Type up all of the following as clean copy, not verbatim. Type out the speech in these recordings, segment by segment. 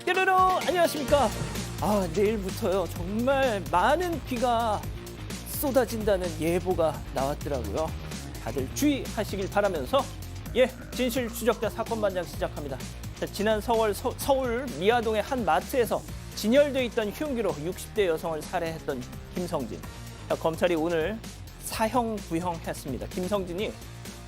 뾰로로 안녕하십니까. 내일부터요 정말 많은 비가 쏟아진다는 예보가 나왔더라고요. 다들 주의하시길 바라면서 진실 추적자 사건 반장 시작합니다. 자, 지난 서울 미아동의 한 마트에서 진열돼 있던 흉기로 60대 여성을 살해했던 김성진. 자, 검찰이 오늘 사형 구형했습니다. 김성진이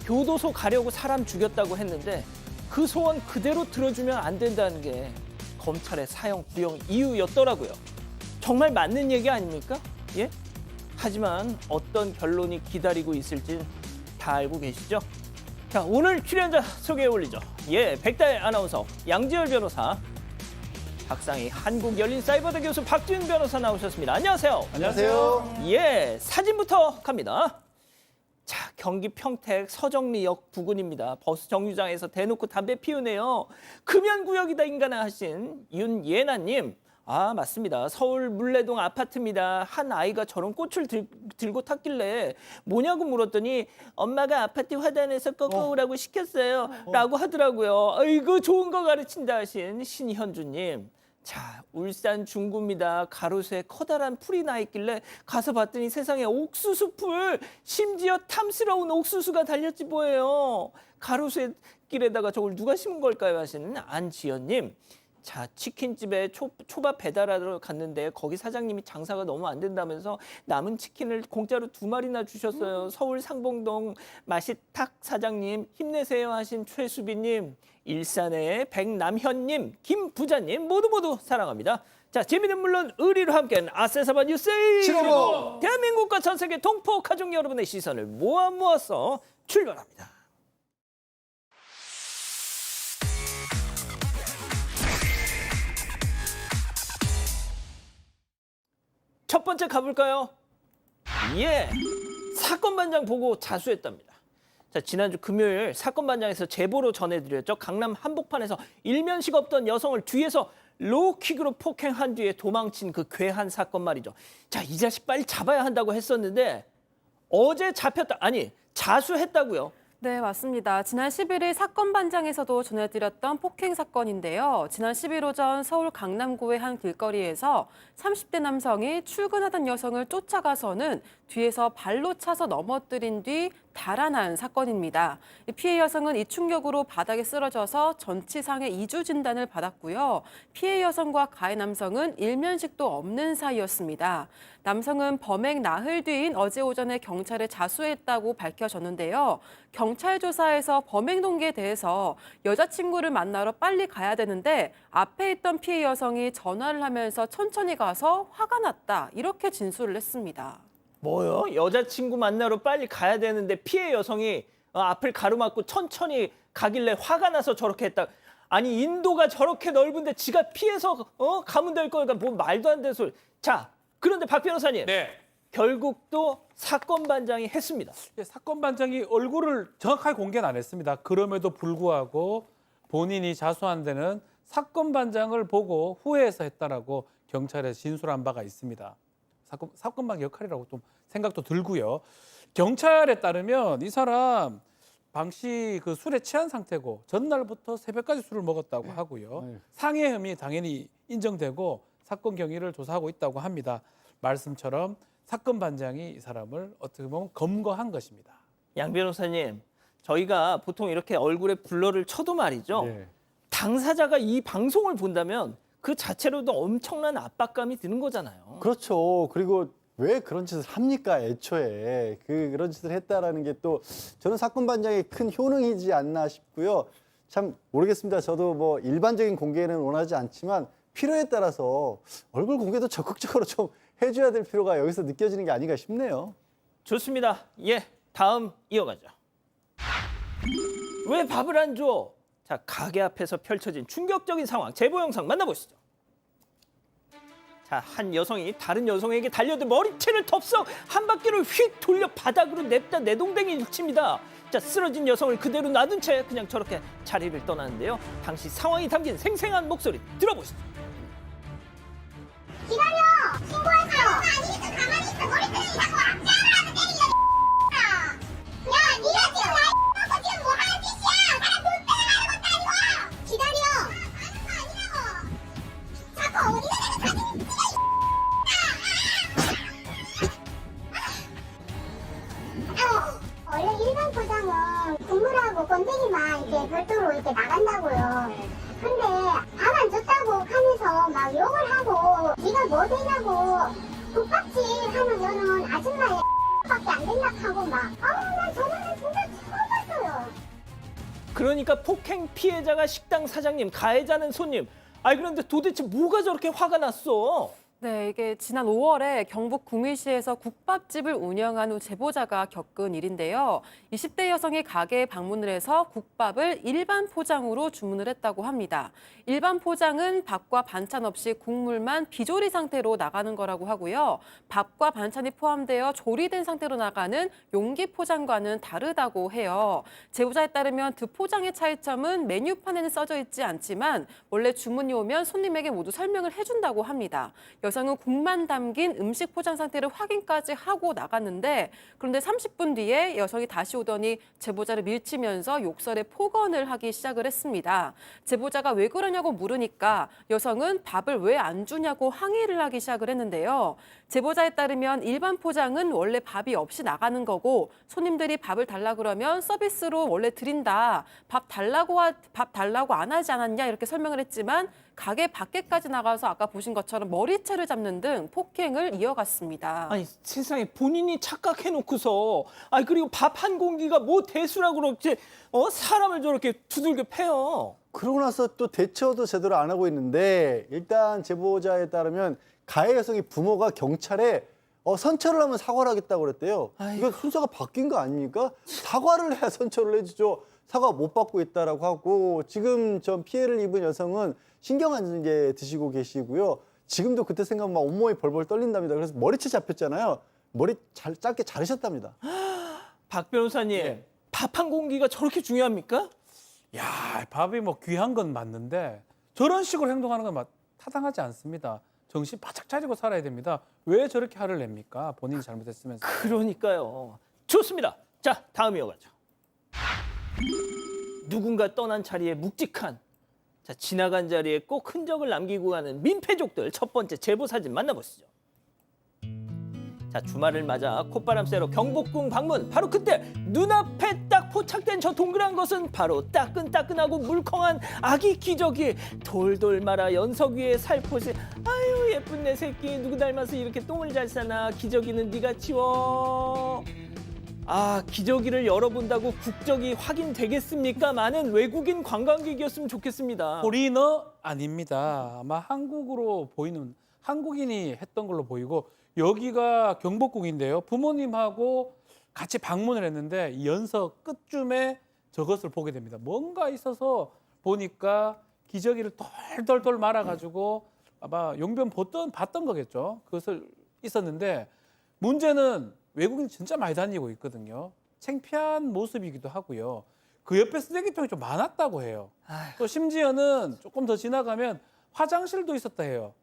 교도소 가려고 사람 죽였다고 했는데 그 소원 그대로 들어주면 안 된다는 게 검찰의 사형 구형 이유였더라고요. 정말 맞는 얘기 아닙니까? 예? 하지만 어떤 결론이 기다리고 있을지 다 알고 계시죠? 자, 오늘 출연자 소개해 올리죠. 백다혜 아나운서, 양지열 변호사, 박상희 한국열린사이버대 교수 박지훈 변호사 나오셨습니다. 안녕하세요. 안녕하세요. 사진부터 갑니다. 자, 경기 평택 서정리역 부근입니다. 버스 정류장에서 대놓고 담배 피우네요. 금연구역이다 인간아 하신 윤예나님. 맞습니다. 서울 물레동 아파트입니다. 한 아이가 저런 꽃을 들고 탔길래 뭐냐고 물었더니 엄마가 아파트 화단에서 꺾어오라고 시켰어요. 라고 하더라고요. 아이고 좋은 거 가르친다 하신 신현주님. 자, 울산 중구입니다. 가로수에 커다란 풀이 나 있길래 가서 봤더니 세상에 옥수수 풀, 심지어 탐스러운 옥수수가 달렸지 뭐예요. 가로수에 길에다가 저걸 누가 심은 걸까요 하시는 안지연님. 자, 치킨집에 초밥 배달하러 갔는데 거기 사장님이 장사가 너무 안 된다면서 남은 치킨을 공짜로 2마리나 주셨어요. 서울 상봉동 맛있탁 사장님 힘내세요 하신 최수빈님, 일산의 백남현님, 김부자님 모두 사랑합니다. 자, 재미는 물론 의리로 함께하는 아세사바 뉴스 755. 대한민국과 전 세계 동포 가족 여러분의 시선을 모아서 출발합니다. 첫 번째 가볼까요? 사건 반장 보고 자수했답니다. 자, 지난주 금요일 사건 반장에서 제보로 전해드렸죠. 강남 한복판에서 일면식 없던 여성을 뒤에서 로우킥으로 폭행한 뒤에 도망친 그 괴한 사건 말이죠. 자, 이 자식 빨리 잡아야 한다고 했었는데 어제 자수했다고요. 네, 맞습니다. 지난 11일 사건 반장에서도 전해드렸던 폭행 사건인데요. 지난 10일 오전 서울 강남구의 한 길거리에서 30대 남성이 출근하던 여성을 쫓아가서는 뒤에서 발로 차서 넘어뜨린 뒤 달아난 사건입니다. 피해 여성은 이 충격으로 바닥에 쓰러져서 전치상의 2주 진단을 받았고요. 피해 여성과 가해 남성은 일면식도 없는 사이였습니다. 남성은 범행 나흘 뒤인 어제 오전에 경찰에 자수했다고 밝혀졌는데요. 경찰 조사에서 범행 동기에 대해서 여자친구를 만나러 빨리 가야 되는데 앞에 있던 피해 여성이 전화를 하면서 천천히 가서 화가 났다, 이렇게 진술을 했습니다. 뭐요? 여자친구 만나러 빨리 가야 되는데 피해 여성이 앞을 가로막고 천천히 가길래 화가 나서 저렇게 했다. 아니, 인도가 저렇게 넓은데 지가 피해서 가면 될 거니까 뭐 말도 안 되는 소리. 자, 그런데 박 변호사님. 네. 결국 또 사건 반장이 했습니다. 사건 반장이 얼굴을 정확하게 공개는 안 했습니다. 그럼에도 불구하고 본인이 자수한 데는 사건 반장을 보고 후회해서 했다라고 경찰에 진술한 바가 있습니다. 사건 반장 역할이라고 좀 생각도 들고요. 경찰에 따르면 이 사람 당시 그 술에 취한 상태고 전날부터 새벽까지 술을 먹었다고 하고요. 상해 혐의 당연히 인정되고 사건 경위를 조사하고 있다고 합니다. 말씀처럼 사건 반장이 이 사람을 어떻게 보면 검거한 것입니다. 양 변호사님, 저희가 보통 이렇게 얼굴에 블러를 쳐도 말이죠. 네. 당사자가 이 방송을 본다면 그 자체로도 엄청난 압박감이 드는 거잖아요. 그렇죠. 그리고 왜 그런 짓을 합니까? 애초에 그런 짓을 했다라는 게 또 저는 사건 반장의 큰 효능이지 않나 싶고요. 참 모르겠습니다. 저도 뭐 일반적인 공개는 원하지 않지만 필요에 따라서 얼굴 공개도 적극적으로 좀 해줘야 될 필요가 여기서 느껴지는 게 아닌가 싶네요. 좋습니다. 다음 이어가죠. 왜 밥을 안 줘? 자, 가게 앞에서 펼쳐진 충격적인 상황, 제보 영상 만나보시죠. 자, 한 여성이 다른 여성에게 달려든 머리채를 덥석 한 바퀴를 휙 돌려 바닥으로 냅다 내동댕이를 칩니다. 자, 쓰러진 여성을 그대로 놔둔 채 그냥 저렇게 자리를 떠나는데요. 당시 상황이 담긴 생생한 목소리 들어보시죠. 기다려! 신고했어요! 아니니까 가만히 있어! 머리끈이 자꾸 악재를 하는 때리려! 야, 니가 지금 날 놓고 지금 뭐 하는 짓이야! 사람 돈 빼가는 것도 아니고! 기다려! 아는 거 아니라고! 뭐 되냐고. 국밥집 하는 여는 아줌마의 밖에 안 된다 하고 막. 난 저번에 진짜 처음 봤어요. 그러니까 폭행 피해자가 식당 사장님, 가해자는 손님. 아니 그런데 도대체 뭐가 저렇게 화가 났어? 네, 이게 지난 5월에 경북 구미시에서 국밥집을 운영한 후 제보자가 겪은 일인데요. 20대 여성이 가게에 방문을 해서 국밥을 일반 포장으로 주문을 했다고 합니다. 일반 포장은 밥과 반찬 없이 국물만 비조리 상태로 나가는 거라고 하고요. 밥과 반찬이 포함되어 조리된 상태로 나가는 용기 포장과는 다르다고 해요. 제보자에 따르면 두 포장의 차이점은 메뉴판에는 써져 있지 않지만 원래 주문이 오면 손님에게 모두 설명을 해준다고 합니다. 여성은 국만 담긴 음식 포장 상태를 확인까지 하고 나갔는데 그런데 30분 뒤에 여성이 다시 오더니 제보자를 밀치면서 욕설에 폭언을 하기 시작을 했습니다. 제보자가 왜 그러냐고 물으니까 여성은 밥을 왜 안 주냐고 항의를 하기 시작을 했는데요. 제보자에 따르면 일반 포장은 원래 밥이 없이 나가는 거고 손님들이 밥을 달라 그러면 서비스로 원래 드린다. 밥 달라고 안 하지 않았냐 이렇게 설명을 했지만 가게 밖에까지 나가서 아까 보신 것처럼 머리채를 잡는 등 폭행을 이어갔습니다. 아니 세상에 본인이 착각해놓고서 아니 그리고 밥 한 공기가 뭐 대수라고 그렇지 사람을 저렇게 두들겨 패요. 그러고 나서 또 대처도 제대로 안 하고 있는데 일단 제보자에 따르면 가해 여성의 부모가 경찰에 선처를 하면 사과를 하겠다고 그랬대요. 이거 순서가 바뀐 거 아닙니까? 사과를 해야 선처를 해주죠. 사과 못 받고 있다라고 하고 지금 전 피해를 입은 여성은 신경 안 드시고 계시고요. 지금도 그때 생각하면 온몸이 벌벌 떨린답니다. 그래서 머리채 잡혔잖아요. 머리 짧게 자르셨답니다. 박 변호사님, 밥 한 공기가 저렇게 중요합니까? 야, 밥이 뭐 귀한 건 맞는데 저런 식으로 행동하는 건 타당하지 않습니다. 정신 바짝 차리고 살아야 됩니다. 왜 저렇게 화를 냅니까? 본인이 잘못했으면서. 그러니까요. 좋습니다. 자, 다음 이어가죠. 누군가 떠난 자리에 묵직한 지나간 자리에 꼭 흔적을 남기고 가는 민폐족들 첫 번째 제보 사진 만나보시죠. 주말을 맞아 콧바람 쐬러 경복궁 방문. 바로 그때 눈앞에 딱 포착된 저 동그란 것은 바로 따끈따끈하고 물컹한 아기 기저귀. 돌돌 말아 연석 위에 살포시. 아유 예쁜 내 새끼 누구 닮아서 이렇게 똥을 잘 싸나. 기저귀는 네가 치워. 기저귀를 열어본다고 국적이 확인되겠습니까? 많은 외국인 관광객이었으면 좋겠습니다. 포리너 아닙니다. 아마 한국으로 보이는 한국인이 했던 걸로 보이고 여기가 경복궁인데요. 부모님하고 같이 방문을 했는데 이 연석 끝쯤에 저것을 보게 됩니다. 뭔가 있어서 보니까 기저귀를 똘똘똘 말아가지고 아마 용변 봤던 거겠죠. 그것을 있었는데 문제는 외국인 진짜 많이 다니고 있거든요. 창피한 모습이기도 하고요. 그 옆에 쓰레기통이 좀 많았다고 해요. 또 심지어는 조금 더 지나가면 화장실도 있었다 해요.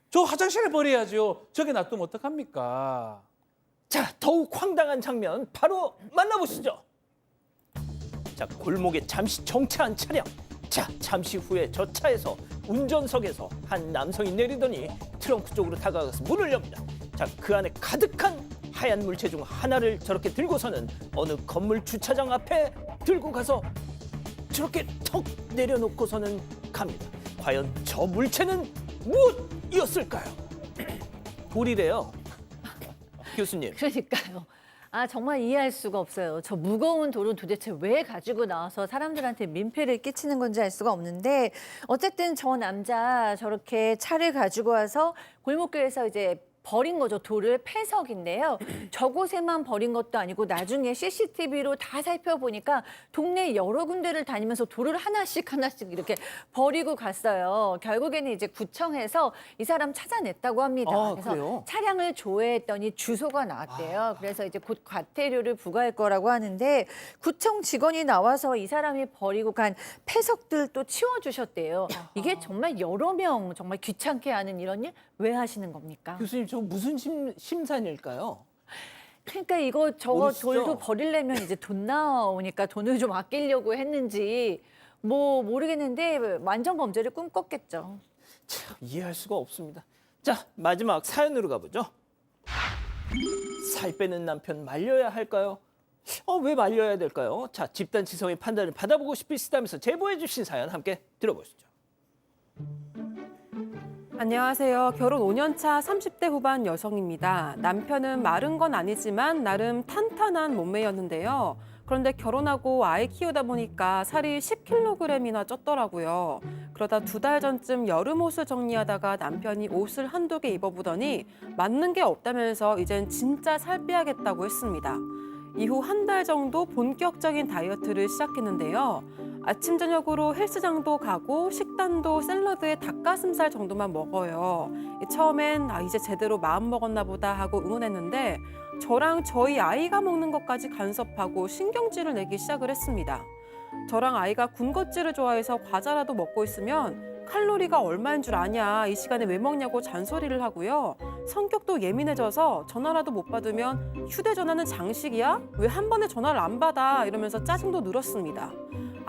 저 화장실에 버려야죠. 저게 놔두면 어떡합니까? 자, 더욱 황당한 장면 바로 만나보시죠. 골목에 잠시 정차한 차량. 잠시 후에 저 차에서 운전석에서 한 남성이 내리더니 트렁크 쪽으로 다가가서 문을 엽니다. 그 안에 가득한 하얀 물체 중 하나를 저렇게 들고서는 어느 건물 주차장 앞에 들고 가서 저렇게 턱 내려놓고서는 갑니다. 과연 저 물체는 무엇이었을까요? 돌이래요. 교수님. 그러니까요. 정말 이해할 수가 없어요. 저 무거운 돌은 도대체 왜 가지고 나와서 사람들한테 민폐를 끼치는 건지 알 수가 없는데 어쨌든 저 남자 저렇게 차를 가지고 와서 골목길에서 이제 버린 거죠. 돌을 폐석인데요. 저곳에만 버린 것도 아니고 나중에 CCTV로 다 살펴보니까 동네 여러 군데를 다니면서 돌을 하나씩 그렇게 버리고 갔어요. 결국에는 이제 구청에서 이 사람 찾아냈다고 합니다. 그래서 그래요? 차량을 조회했더니 주소가 나왔대요. 그래서 이제 곧 과태료를 부과할 거라고 하는데 구청 직원이 나와서 이 사람이 버리고 간 폐석들 또 치워주셨대요. 이게 정말 여러 명 정말 귀찮게 하는 이런 일 왜 하시는 겁니까? 교수님 저 무슨 심산일까요? 그러니까 이거 저거 모르시죠? 돌도 버리려면 이제 돈 나오니까 돈을 좀 아끼려고 했는지 뭐 모르겠는데 완전 범죄를 꿈꿨겠죠. 이해할 수가 없습니다. 마지막 사연으로 가보죠. 살 빼는 남편 말려야 할까요? 왜 말려야 될까요? 집단 지성의 판단을 받아보고 싶으시다면서 제보해 주신 사연 함께 들어보시죠. 안녕하세요. 결혼 5년차 30대 후반 여성입니다. 남편은 마른 건 아니지만 나름 탄탄한 몸매였는데요. 그런데 결혼하고 아이 키우다 보니까 살이 10kg이나 쪘더라고요. 그러다 2달 전쯤 여름 옷을 정리하다가 남편이 옷을 한두 개 입어보더니 맞는 게 없다면서 이젠 진짜 살 빼야겠다고 했습니다. 이후 1달 정도 본격적인 다이어트를 시작했는데요. 아침 저녁으로 헬스장도 가고 식단도 샐러드에 닭가슴살 정도만 먹어요. 처음엔 이제 제대로 마음 먹었나 보다 하고 응원했는데 저랑 저희 아이가 먹는 것까지 간섭하고 신경질을 내기 시작을 했습니다. 저랑 아이가 군것질을 좋아해서 과자라도 먹고 있으면 칼로리가 얼마인 줄 아냐, 이 시간에 왜 먹냐고 잔소리를 하고요. 성격도 예민해져서 전화라도 못 받으면 휴대전화는 장식이야? 왜 한 번에 전화를 안 받아? 이러면서 짜증도 늘었습니다.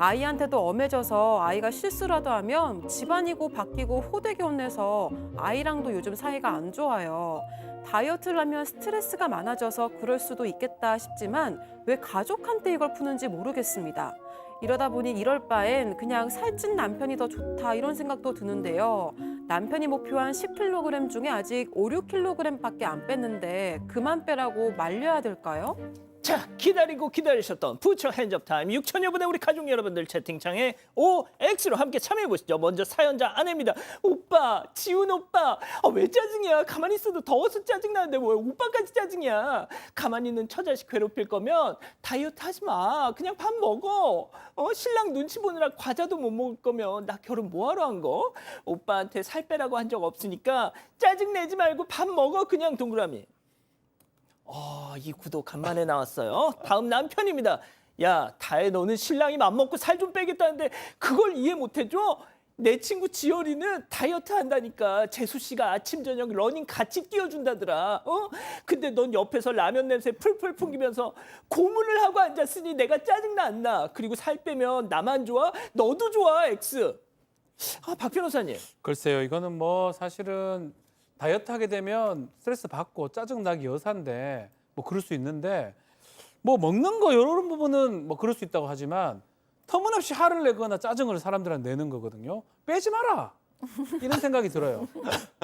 아이한테도 엄해져서 아이가 실수라도 하면 집안이고 바뀌고 호되게 혼내서 아이랑도 요즘 사이가 안 좋아요. 다이어트를 하면 스트레스가 많아져서 그럴 수도 있겠다 싶지만 왜 가족한테 이걸 푸는지 모르겠습니다. 이러다 보니 이럴 바엔 그냥 살찐 남편이 더 좋다 이런 생각도 드는데요. 남편이 목표한 10kg 중에 아직 5, 6kg밖에 안 뺐는데 그만 빼라고 말려야 될까요? 자, 기다리고 기다리셨던 부처 핸즈업 타임 6천여 분의 우리 가족 여러분들 채팅창에 OX로 함께 참여해 보시죠. 먼저 사연자 아내입니다. 오빠, 지훈 오빠, 왜 짜증이야? 가만히 있어도 더워서 짜증나는데 왜 오빠까지 짜증이야? 가만히 있는 처자식 괴롭힐 거면 다이어트 하지 마. 그냥 밥 먹어. 신랑 눈치 보느라 과자도 못 먹을 거면 나 결혼 뭐하러 한 거? 오빠한테 살 빼라고 한 적 없으니까 짜증 내지 말고 밥 먹어. 그냥 동그라미. 이 구도 간만에 나왔어요. 다음 남편입니다. 야, 다혜 너는 신랑이 맘먹고 살 좀 빼겠다는데 그걸 이해 못해줘? 내 친구 지열이는 다이어트 한다니까 재수 씨가 아침 저녁 러닝 같이 뛰어준다더라. 근데 넌 옆에서 라면 냄새 풀풀 풍기면서 고문을 하고 앉았으니 내가 짜증나 안 나. 그리고 살 빼면 나만 좋아? 너도 좋아, X. 박 변호사님. 글쎄요, 이거는 뭐 사실은 다이어트 하게 되면 스트레스 받고 짜증 나기 여사인데 뭐 그럴 수 있는데 뭐 먹는 거 이런 부분은 뭐 그럴 수 있다고 하지만 터무니없이 화를 내거나 짜증을 사람들한테 내는 거거든요. 빼지 마라. 이런 생각이 들어요.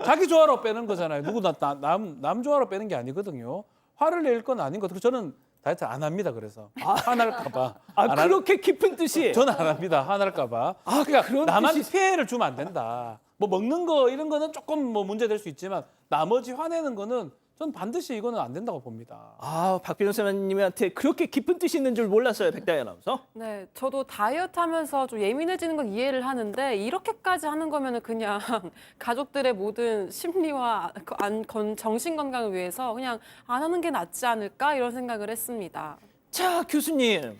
자기 좋아로 빼는 거잖아요. 누구 남 좋아로 빼는 게 아니거든요. 화를 낼 건 아닌 것 같아요. 저는 다이어트 안 합니다. 그래서 화날까 봐. 그렇게 깊은 뜻이. 저는 안 합니다. 화날까 봐. 그러니까 그런 남한테 뜻이... 피해를 주면 안 된다. 뭐 먹는 거 이런 거는 조금 뭐 문제될 수 있지만 나머지 화내는 거는 전 반드시 이거는 안 된다고 봅니다. 박 변호사님한테 그렇게 깊은 뜻이 있는 줄 몰랐어요, 백다희 아나운서. 네, 저도 다이어트 하면서 좀 예민해지는 건 이해를 하는데 이렇게까지 하는 거면은 그냥 가족들의 모든 심리와 정신 건강을 위해서 그냥 안 하는 게 낫지 않을까 이런 생각을 했습니다. 자, 교수님.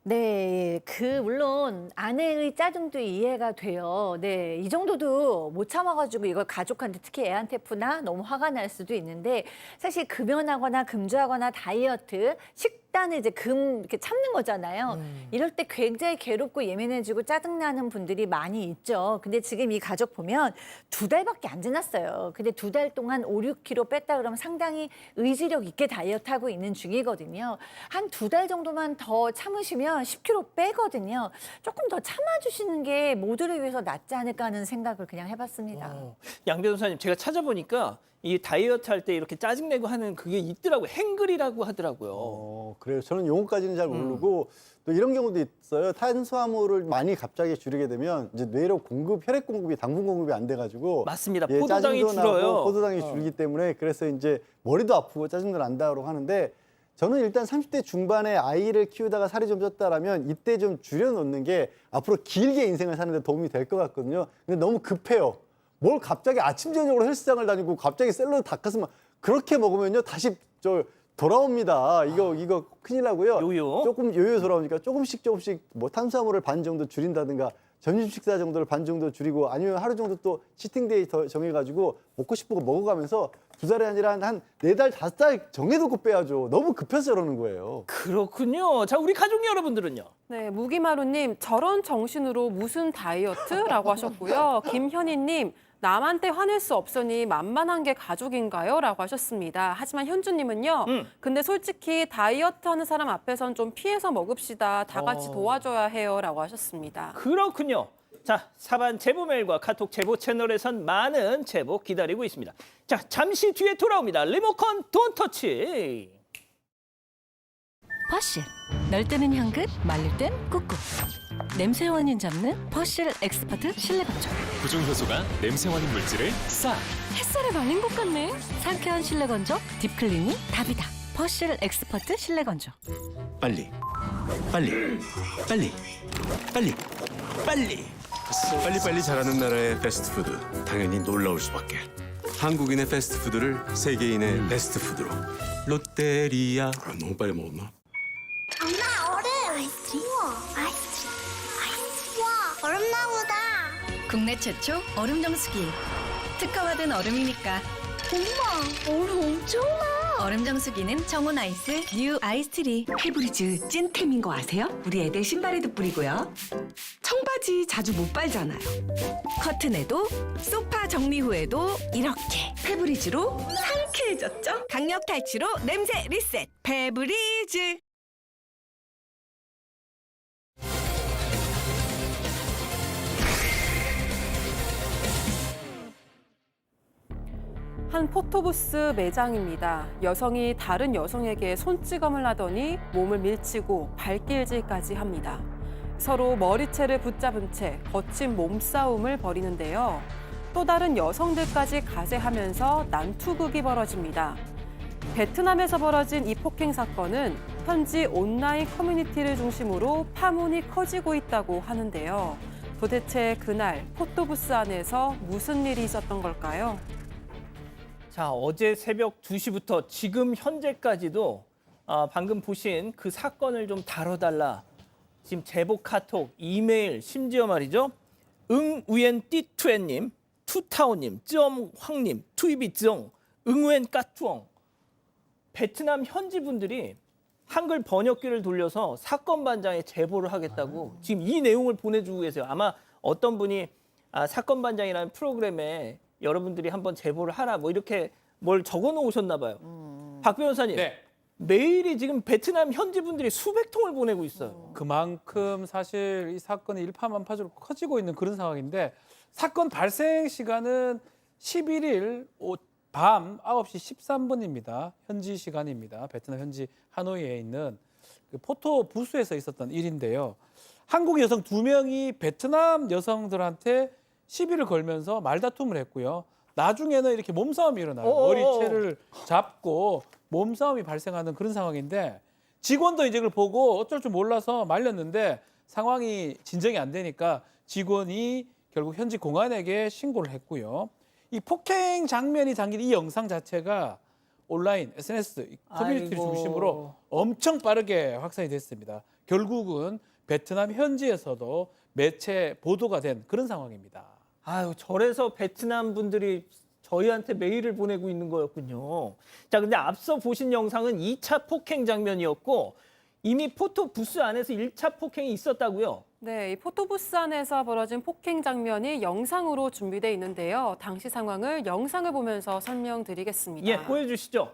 네, 물론 아내의 짜증도 이해가 돼요. 네, 이 정도도 못 참아가지고 이걸 가족한테 특히 애한테 푸나 너무 화가 날 수도 있는데 사실 금연하거나 금주하거나 다이어트, 식단을 이제 이렇게 참는 거잖아요. 이럴 때 굉장히 괴롭고 예민해지고 짜증나는 분들이 많이 있죠. 근데 지금 이 가족 보면 2달밖에 안 지났어요. 근데 2달 동안 5, 6kg 뺐다 그러면 상당히 의지력 있게 다이어트하고 있는 중이거든요. 한 2달 정도만 더 참으시면 10kg 빼거든요. 조금 더 참아주시는 게 모두를 위해서 낫지 않을까 하는 생각을 그냥 해봤습니다. 양 변호사님, 제가 찾아보니까 이 다이어트 할 때 이렇게 짜증내고 하는 그게 있더라고요. 행글이라고 하더라고요. 그래요. 저는 용어까지는 잘 모르고 또 이런 경우도 있어요. 탄수화물을 많이 갑자기 줄이게 되면 이제 뇌로 혈액 공급이 당분 공급이 안 돼가지고 맞습니다. 포도당이 짜증도 나고 줄어요. 포도당이 줄기 때문에 그래서 이제 머리도 아프고 짜증도 난다고 하는데 저는 일단 30대 중반에 아이를 키우다가 살이 좀 쪘다라면 이때 좀 줄여놓는 게 앞으로 길게 인생을 사는 데 도움이 될 것 같거든요. 근데 너무 급해요. 뭘 갑자기 아침 저녁으로 헬스장을 다니고 갑자기 샐러드 닭가슴살 그렇게 먹으면요 다시 돌아옵니다. 이거 큰일 나고요. 요요. 조금 요요 돌아오니까 조금씩 뭐 탄수화물을 반 정도 줄인다든가 점심 식사 정도를 반 정도 줄이고 아니면 하루 정도 또 치팅데이 더 정해가지고 먹고 싶은 거 먹어가면서 2달이 아니라 한 4달, 5달 정해놓고 빼야죠. 너무 급해서 저러는 거예요. 그렇군요. 자, 우리 가족 여러분들은요. 네, 무기마루님 저런 정신으로 무슨 다이어트라고 하셨고요. 김현희님 남한테 화낼 수 없으니 만만한 게 가족인가요? 라고 하셨습니다. 하지만 현주님은요. 근데 솔직히 다이어트 하는 사람 앞에선 좀 피해서 먹읍시다. 다 같이 도와줘야 해요. 라고 하셨습니다. 그렇군요. 자, 사반 제보 메일과 카톡 제보 채널에선 많은 제보 기다리고 있습니다. 자, 잠시 뒤에 돌아옵니다. 리모컨 돈 터치. 퍼실. 널 때는 향긋, 말릴 땐 꾹꾹. 냄새 원인 잡는 퍼실 엑스퍼트 실내 건조. 구중 효소가 냄새 원인 물질을 싹. 햇살에 말린 것 같네. 상쾌한 실내 건조, 딥클린이 답이다. 퍼실 엑스퍼트 실내 건조. 빨리 빨리 빨리 빨리 빨리 빨리빨리 자라는 나라의 패스트푸드, 당연히 놀라울 수밖에. 한국인의 패스트푸드를 세계인의 베스트푸드로. 롯데리아. 너무 빨리 먹었나? 엄마, 얼음. 아이스크림. 우와, 아이스크림. 아이스크림. 와, 얼음 나무다. 국내 최초 얼음 정수기. 특허받은 얼음이니까. 엄마, 얼음 엄청 많아. 얼음 정수기는 정원 아이스 뉴 아이스트리. 페브리즈 찐템인 거 아세요? 우리 애들 신발에도 뿌리고요. 청바지 자주 못 빨잖아요. 커튼에도 소파 정리 후에도 이렇게 페브리즈로 상쾌해졌죠? 강력 탈취로 냄새 리셋. 페브리즈. 한 포토부스 매장입니다. 여성이 다른 여성에게 손찌검을 하더니 몸을 밀치고 발길질까지 합니다. 서로 머리채를 붙잡은 채 거친 몸싸움을 벌이는데요. 또 다른 여성들까지 가세하면서 난투극이 벌어집니다. 베트남에서 벌어진 이 폭행 사건은 현지 온라인 커뮤니티를 중심으로 파문이 커지고 있다고 하는데요. 도대체 그날 포토부스 안에서 무슨 일이 있었던 걸까요? 자, 어제 새벽 2시부터 지금 현재까지도 방금 보신 그 사건을 좀 다뤄달라. 지금 제보 카톡, 이메일, 심지어 말이죠. 응우엔 띠투엔님, 투타오님, 쩌황님, 투이비정, 응우엔 까투엉. 베트남 현지 분들이 한글 번역기를 돌려서 사건 반장에 제보를 하겠다고 지금 이 내용을 보내주고 계세요. 아마 어떤 분이 사건 반장이라는 프로그램에 여러분들이 한번 제보를 하라 뭐 이렇게 뭘 적어 놓으셨나 봐요. 박 변호사님. 네. 매일이 지금 베트남 현지 분들이 수백 통을 보내고 있어요. 그만큼 사실 이 사건이 일파만파적으로 커지고 있는 그런 상황인데, 사건 발생 시간은 11일 밤 9시 13분입니다. 현지 시간입니다. 베트남 현지 하노이에 있는 그 포토 부스에서 있었던 일인데요. 한국 여성 2명이 베트남 여성들한테 시비를 걸면서 말다툼을 했고요. 나중에는 이렇게 몸싸움이 일어나요. 머리채를 잡고 몸싸움이 발생하는 그런 상황인데, 직원도 이제 그걸 보고 어쩔 줄 몰라서 말렸는데 상황이 진정이 안 되니까 직원이 결국 현지 공안에게 신고를 했고요. 이 폭행 장면이 담긴 이 영상 자체가 온라인, SNS, 커뮤니티를 아이고. 중심으로 엄청 빠르게 확산이 됐습니다. 결국은 베트남 현지에서도 매체 보도가 된 그런 상황입니다. 아유, 저래서 베트남 분들이 저희한테 메일을 보내고 있는 거였군요. 자, 근데 앞서 보신 영상은 2차 폭행 장면이었고 이미 포토 부스 안에서 1차 폭행이 있었다고요? 네, 이 포토부스 안에서 벌어진 폭행 장면이 영상으로 준비되어 있는데요. 당시 상황을 영상을 보면서 설명드리겠습니다. 예, 보여주시죠.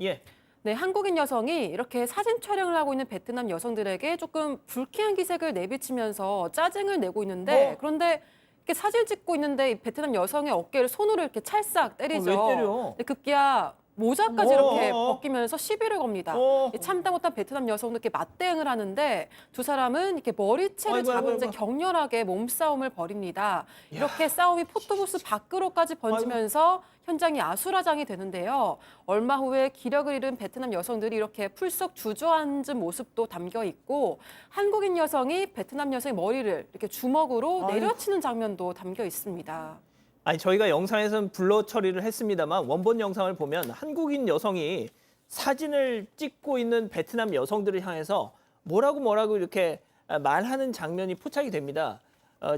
예. 네, 한국인 여성이 이렇게 사진 촬영을 하고 있는 베트남 여성들에게 조금 불쾌한 기색을 내비치면서 짜증을 내고 있는데, 그런데 이렇게 사진 찍고 있는데 이 베트남 여성의 어깨를 손으로 이렇게 찰싹 때리죠. 왜 때려? 네, 급기야 모자까지 이렇게 벗기면서 시비를 겁니다. 참다 못한 베트남 여성도 이렇게 맞대응을 하는데 두 사람은 이렇게 머리채를 잡은 채 격렬하게 몸싸움을 벌입니다. 이렇게 싸움이 포토부스 밖으로까지 번지면서 현장이 아수라장이 되는데요. 얼마 후에 기력을 잃은 베트남 여성들이 이렇게 풀썩 주저앉은 모습도 담겨 있고, 한국인 여성이 베트남 여성의 머리를 이렇게 주먹으로 내려치는 장면도 담겨 있습니다. 아니, 저희가 영상에서는 블러 처리를 했습니다만 원본 영상을 보면 한국인 여성이 사진을 찍고 있는 베트남 여성들을 향해서 뭐라고 이렇게 말하는 장면이 포착이 됩니다.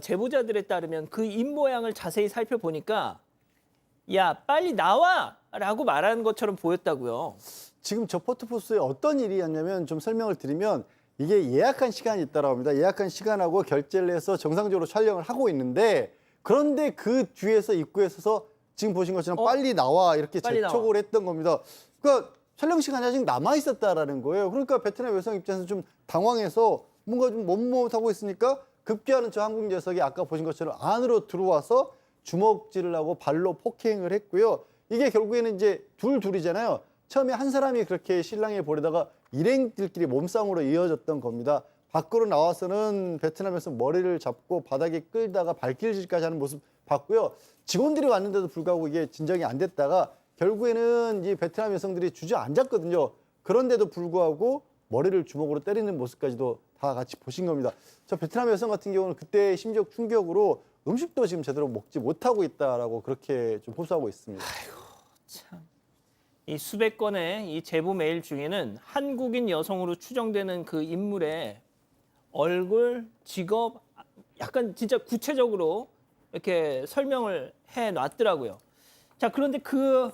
제보자들에 따르면 그 입모양을 자세히 살펴보니까 야, 빨리 나와! 라고 말하는 것처럼 보였다고요. 지금 저 포토부스에 어떤 일이었냐면 좀 설명을 드리면, 이게 예약한 시간이 있다고 합니다. 예약한 시간하고 결제를 해서 정상적으로 촬영을 하고 있는데, 그런데 그 뒤에서 입구에 서서 지금 보신 것처럼 빨리 나와 이렇게 재촉을 했던 겁니다. 그러니까 촬영 시간이 아직 남아 있었다라는 거예요. 그러니까 베트남 여성 입장에서 좀 당황해서 뭔가 좀 못못하고 있으니까 급기야는 저 한국 녀석이 아까 보신 것처럼 안으로 들어와서 주먹질을 하고 발로 폭행을 했고요. 이게 결국에는 이제 둘이잖아요. 처음에 한 사람이 그렇게 신랑에 보려다가 일행들끼리 몸싸움으로 이어졌던 겁니다. 밖으로 나와서는 베트남에서 머리를 잡고 바닥에 끌다가 발길질까지 하는 모습 봤고요. 직원들이 왔는데도 불구하고 이게 진정이 안 됐다가 결국에는 이 베트남 여성들이 주저앉았거든요. 그런데도 불구하고 머리를 주먹으로 때리는 모습까지도 다 같이 보신 겁니다. 저 베트남 여성 같은 경우는 그때 심지어 충격으로 음식도 지금 제대로 먹지 못하고 있다라고 그렇게 좀 호소하고 있습니다. 참. 이 수백 건의 이 제보 메일 중에는 한국인 여성으로 추정되는 그 인물의 얼굴, 직업, 약간 진짜 구체적으로 이렇게 설명을 해 놨더라고요. 자, 그런데 그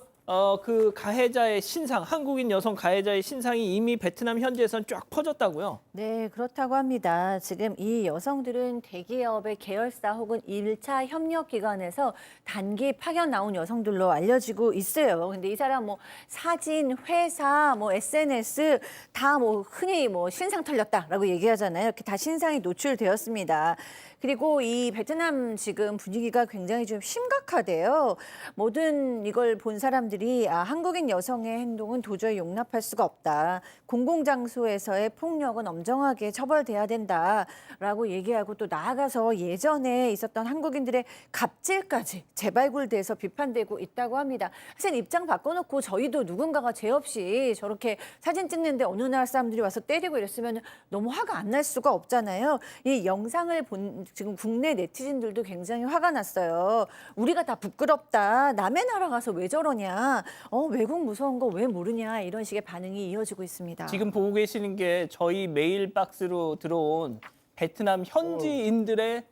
가해자의 신상, 한국인 여성 가해자의 신상이 이미 베트남 현지에선 쫙 퍼졌다고요? 네, 그렇다고 합니다. 지금 이 여성들은 대기업의 계열사 혹은 1차 협력기관에서 단기 파견 나온 여성들로 알려지고 있어요. 근데 이 사람 뭐 사진, 회사, 뭐 SNS 다 뭐 흔히 뭐 신상 털렸다라고 얘기하잖아요. 이렇게 다 신상이 노출되었습니다. 그리고 이 베트남 지금 분위기가 굉장히 좀 심각하대요. 모든 이걸 본 사람들이 한국인 여성의 행동은 도저히 용납할 수가 없다. 공공장소에서의 폭력은 엄정하게 처벌돼야 된다라고 얘기하고 또 나아가서 예전에 있었던 한국인들의 갑질까지 재발굴돼서 비판되고 있다고 합니다. 사실 입장 바꿔놓고 저희도 누군가가 죄 없이 저렇게 사진 찍는데 어느 나라 사람들이 와서 때리고 이랬으면 너무 화가 안 날 수가 없잖아요. 이 영상을 본 지금 국내 네티즌들도 굉장히 화가 났어요. 우리가 다 부끄럽다. 남의 나라 가서 왜 저러냐. 외국 무서운 거 왜 모르냐. 이런 식의 반응이 이어지고 있습니다. 지금 보고 계시는 게 저희 메일 박스로 들어온 베트남 현지인들의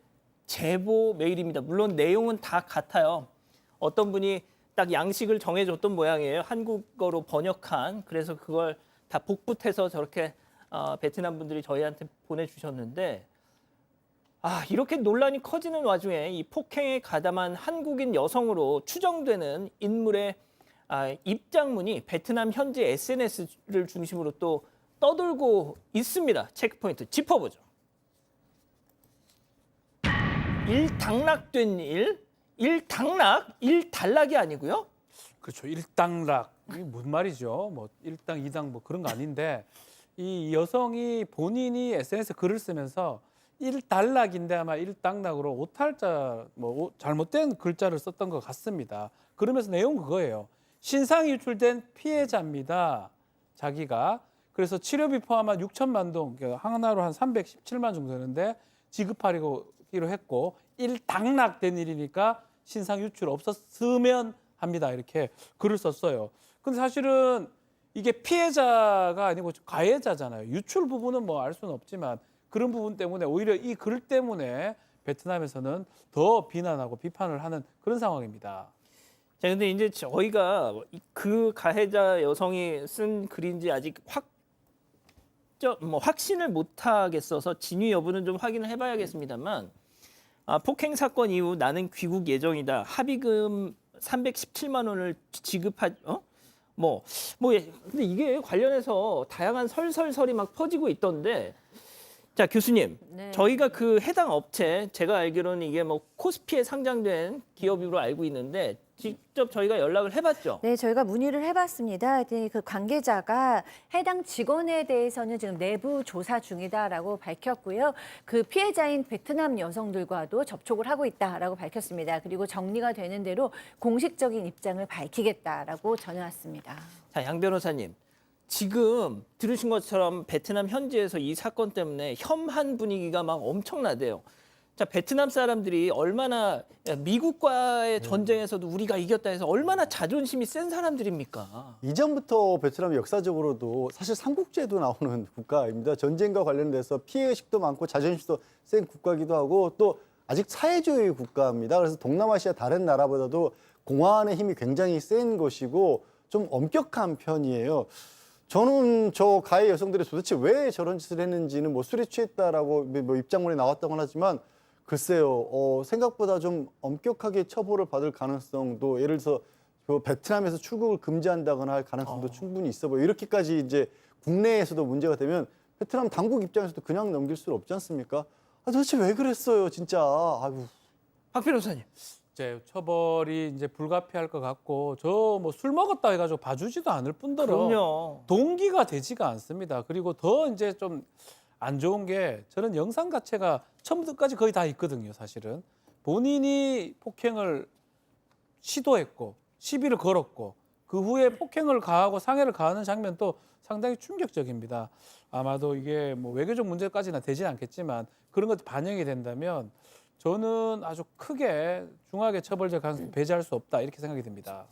제보 메일입니다. 물론 내용은 다 같아요. 어떤 분이 딱 양식을 정해줬던 모양이에요. 한국어로 번역한. 그래서 그걸 다 복붙해서 저렇게 베트남 분들이 저희한테 보내주셨는데 이렇게 논란이 커지는 와중에 이 폭행에 가담한 한국인 여성으로 추정되는 인물의 입장문이 베트남 현지 SNS를 중심으로 또 떠돌고 있습니다. 체크포인트 짚어보죠. 일당락된 일당락, 일단락이 아니고요. 그렇죠. 일당락. 이게 무슨 말이죠? 뭐 일당, 이당 뭐 그런 거 아닌데 이 여성이 본인이 SNS 글을 쓰면서 일단락인데 아마 일당락으로 오탈자 뭐 잘못된 글자를 썼던 것 같습니다. 그러면서 내용 그거예요. 신상이 유출된 피해자입니다. 자기가. 그래서 치료비 포함한 6천만 동, 하나로 한 317만 정도 되는데 지급하기로 했고 일당락된 일이니까 신상 유출 없었으면 합니다. 이렇게 글을 썼어요. 근데 사실은 이게 피해자가 아니고 가해자잖아요. 유출 부분은 뭐 알 수는 없지만 그런 부분 때문에 오히려 이 글 때문에 베트남에서는 더 비난하고 비판을 하는 그런 상황입니다. 자, 근데 이제 저희가 그 가해자 여성이 쓴 글인지 아직 확신을 못 하겠어서 진위 여부는 좀 확인을 해봐야겠습니다만 폭행 사건 이후 나는 귀국 예정이다. 합의금 317만 원을 근데 이게 관련해서 다양한 설설설이 막 퍼지고 있던데. 자, 교수님, 네. 저희가 그 해당 업체, 제가 알기로는 이게 뭐 코스피에 상장된 기업으로 알고 있는데 직접 저희가 연락을 해봤죠. 네, 저희가 문의를 해봤습니다. 그 관계자가 해당 직원에 대해서는 지금 내부 조사 중이다라고 밝혔고요. 그 피해자인 베트남 여성들과도 접촉을 하고 있다라고 밝혔습니다. 그리고 정리가 되는 대로 공식적인 입장을 밝히겠다라고 전해왔습니다. 자, 양 변호사님. 지금 들으신 것처럼 베트남 현지에서 이 사건 때문에 혐한 분위기가 막 엄청나대요. 자, 베트남 사람들이 얼마나 미국과의 전쟁에서도 우리가 이겼다 해서 얼마나 자존심이 센 사람들입니까? 이전부터 베트남이 역사적으로도 사실 삼국지에도 나오는 국가입니다. 전쟁과 관련돼서 피해의식도 많고 자존심도 센 국가이기도 하고 또 아직 사회주의 국가입니다. 그래서 동남아시아 다른 나라보다도 공안의 힘이 굉장히 센 것이고 좀 엄격한 편이에요. 저는 저 가해 여성들이 도대체 왜 저런 짓을 했는지는 뭐 술에 취했다라고 뭐 입장문에 나왔다고 하지만 글쎄요, 생각보다 좀 엄격하게 처벌을 받을 가능성도 예를 들어서 그 베트남에서 출국을 금지한다거나 할 가능성도 충분히 있어 보여요. 이렇게까지 이제 국내에서도 문제가 되면 베트남 당국 입장에서도 그냥 넘길 수는 없지 않습니까? 도대체 왜 그랬어요, 진짜. 아이고. 박 변호사님. 이제 처벌이 이제 불가피할 것 같고 저 뭐 술 먹었다 해가지고 봐주지도 않을 뿐더러 그럼요. 동기가 되지가 않습니다. 그리고 더 이제 좀 안 좋은 게 저는 영상 자체가 처음부터 끝까지 거의 다 있거든요. 사실은 본인이 폭행을 시도했고 시비를 걸었고 그 후에 폭행을 가하고 상해를 가하는 장면도 상당히 충격적입니다. 아마도 이게 뭐 외교적 문제까지는 되지는 않겠지만 그런 것도 반영이 된다면 저는 아주 크게 중하게 처벌될 가능성이 배제할 수 없다 이렇게 생각이 듭니다.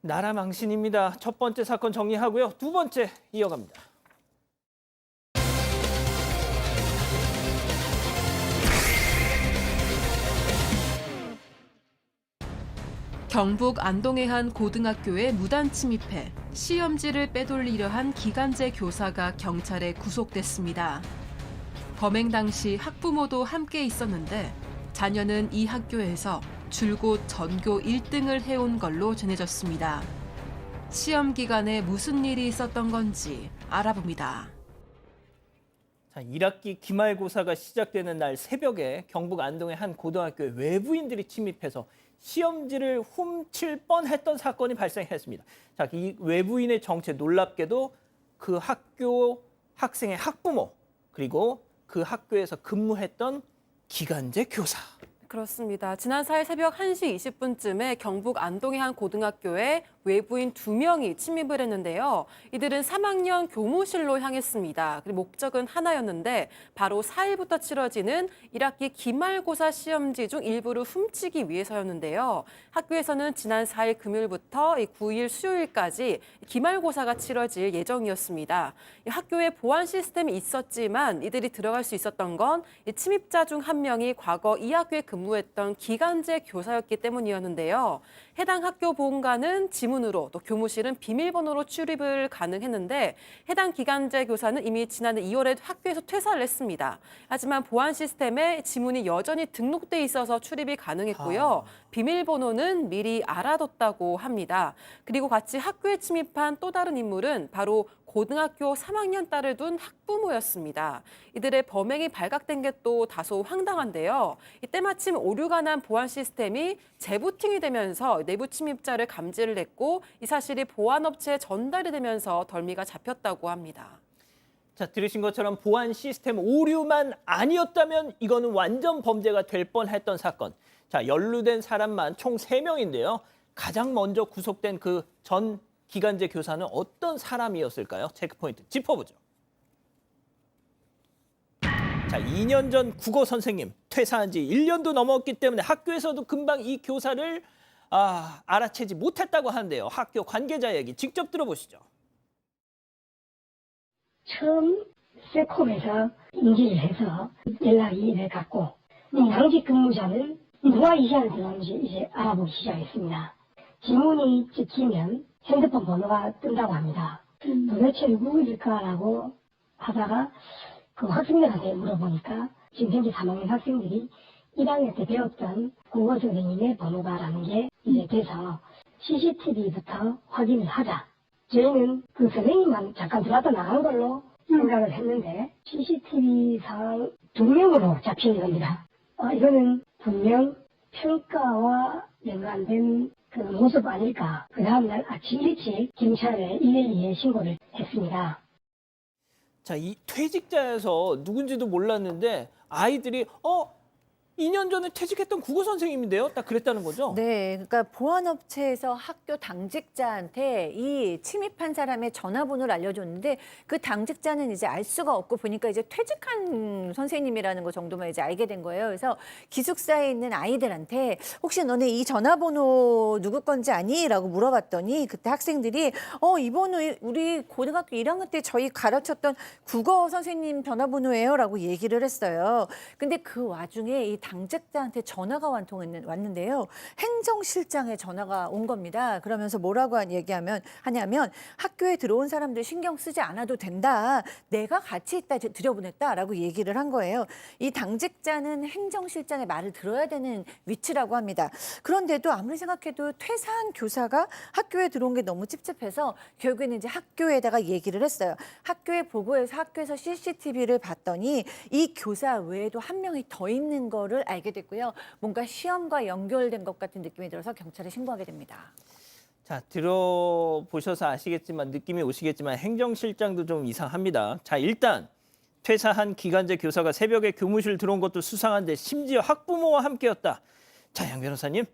나라 망신입니다. 첫 번째 사건 정리하고요. 두 번째 이어갑니다. 경북 안동의 한 고등학교에 무단 침입해 시험지를 빼돌리려 한 기간제 교사가 경찰에 구속됐습니다. 범행 당시 학부모도 함께 있었는데 자녀는 이 학교에서 줄곧 전교 1등을 해온 걸로 전해졌습니다. 시험 기간에 무슨 일이 있었던 건지 알아봅니다. 자, 1학기 기말고사가 시작되는 날 새벽에 경북 안동의 한 고등학교에 외부인들이 침입해서 시험지를 훔칠 뻔했던 사건이 발생했습니다. 자, 이 외부인의 정체 놀랍게도 그 학교 학생의 학부모 그리고 그 학교에서 근무했던 기간제 교사. 그렇습니다. 지난 4일 새벽 1시 20분쯤에 경북 안동의 한 고등학교에 외부인 2명이 침입을 했는데요. 이들은 3학년 교무실로 향했습니다. 그리고 목적은 하나였는데 바로 4일부터 치러지는 1학기 기말고사 시험지 중 일부를 훔치기 위해서였는데요. 학교에서는 지난 4일 금요일부터 9일 수요일까지 기말고사가 치러질 예정이었습니다. 학교에 보안 시스템이 있었지만 이들이 들어갈 수 있었던 건 침입자 중 한 명이 과거 이 학교에 근무했던 기간제 교사였기 때문이었는데요. 해당 학교 보안관은 지문으로 또 교무실은 비밀번호로 출입을 가능했는데 해당 기간제 교사는 이미 지난해 2월에 학교에서 퇴사를 했습니다. 하지만 보안 시스템에 지문이 여전히 등록돼 있어서 출입이 가능했고요. 비밀번호는 미리 알아뒀다고 합니다. 그리고 같이 학교에 침입한 또 다른 인물은 바로 고등학교 3학년 딸을 둔 학부모였습니다. 이들의 범행이 발각된 게 또 다소 황당한데요. 이때 마침 오류가 난 보안 시스템이 재부팅이 되면서 내부 침입자를 감지를 했고 이 사실이 보안업체에 전달이 되면서 덜미가 잡혔다고 합니다. 자, 들으신 것처럼 보안 시스템 오류만 아니었다면 이거는 완전 범죄가 될 뻔했던 사건. 자, 연루된 사람만 총 3명인데요. 가장 먼저 구속된 그 전 기간제 교사는 어떤 사람이었을까요? 체크포인트 짚어보죠. 자, 2년 전 국어 선생님 퇴사한 지 1년도 넘었기 때문에 학교에서도 금방 이 교사를 알아채지 못했다고 하는데요. 학교 관계자 얘기 직접 들어보시죠. 처음 세콤에서 인지를 해서 연락이 갔고 당직 근무자는 누가 이 시간에 들어오는지 이제 알아보기 시작했습니다. 지문이 찍히면 핸드폰 번호가 뜬다고 합니다. 도대체 누구일까라고 하다가 그 학생들한테 물어보니까 지금 현재 3학년 학생들이 1학년 때 배웠던 국어 선생님의 번호가라는 게 이제 돼서 CCTV부터 확인을 하자. 저희는 그 선생님만 잠깐 들어왔다 나간 걸로 생각을 했는데 CCTV상 2명으로 잡힌 겁니다. 이거는 분명 평가와 연관된 그 모습 아닐까. 그 다음날 아침 일찍 경찰에 112에 신고를 했습니다. 자, 이 퇴직자에서 누군지도 몰랐는데 아이들이 2년 전에 퇴직했던 국어 선생님인데요? 딱 그랬다는 거죠? 네, 그러니까 보안업체에서 학교 당직자한테 이 침입한 사람의 전화번호를 알려줬는데 그 당직자는 이제 알 수가 없고 보니까 이제 퇴직한 선생님이라는 거 정도만 이제 알게 된 거예요. 그래서 기숙사에 있는 아이들한테 혹시 너네 이 전화번호 누구 건지 아니? 라고 물어봤더니 그때 학생들이 이 번호 우리 고등학교 1학년 때 저희 가르쳤던 국어 선생님 전화번호예요? 라고 얘기를 했어요. 근데 그 와중에 이 당직자한테 전화가 왔는데요. 행정실장에 전화가 온 겁니다. 그러면서 뭐라고 하냐면 학교에 들어온 사람들 신경 쓰지 않아도 된다. 내가 같이 있다 들여보냈다라고 얘기를 한 거예요. 이 당직자는 행정실장의 말을 들어야 되는 위치라고 합니다. 그런데도 아무리 생각해도 퇴사한 교사가 학교에 들어온 게 너무 찝찝해서 결국에는 이제 학교에다가 얘기를 했어요. 학교에 보고해서 학교에서 CCTV를 봤더니 이 교사 외에도 한 명이 더 있는 거를 알게 됐고요. 뭔가 시험과 연결된 것 같은 느낌이 들어서 경찰에 신고하게 됩니다. 자, 들어보셔서 아시겠지만 느낌이 오시겠지만 행정실장도 좀 이상합니다. 자, 일단 퇴사한 기간제 교사가 새벽에 교무실 들어온 것도 수상한데 심지어 학부모와 함께였다. 자, 양 변호사님.